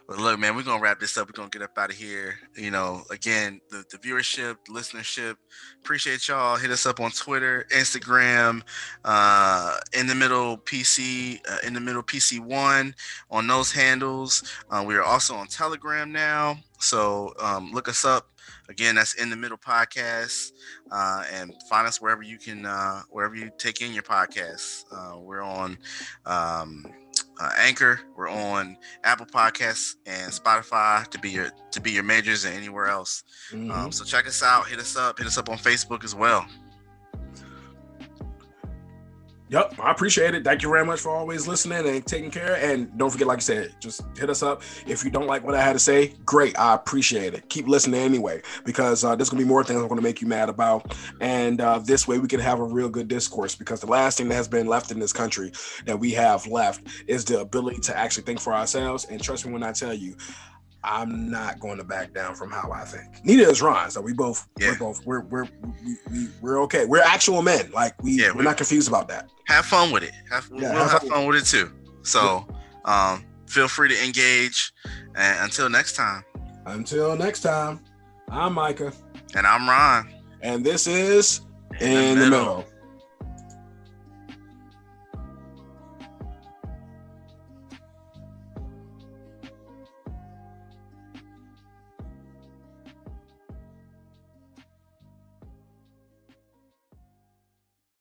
But look, man, we're gonna wrap this up. We're gonna get up out of here. Again, the viewership, the listenership, appreciate y'all. Hit us up on Twitter, Instagram, in the middle PC1 on those handles. We are also on Telegram now, so look us up. Again, that's In the Middle Podcast, and find us wherever you take in your podcasts. We're on Anchor, we're on Apple Podcasts and Spotify to be your majors and anywhere else. Mm-hmm. So check us out, hit us up on Facebook as well. Yep, I appreciate it. Thank you very much for always listening and taking care. And don't forget, like I said, just hit us up. If you don't like what I had to say, great. I appreciate it. Keep listening anyway, because there's going to be more things I'm going to make you mad about. And this way we can have a real good discourse, because the last thing that has been left in this country that we have left is the ability to actually think for ourselves. And trust me when I tell you, I'm not going to back down from how I think. Neither is Ron. So we're okay. We're actual men. Like we're not confused about that. Have fun with it. We'll have fun with it too. So feel free to engage. And until next time, I'm Micah. And I'm Ron. And this is In the Middle.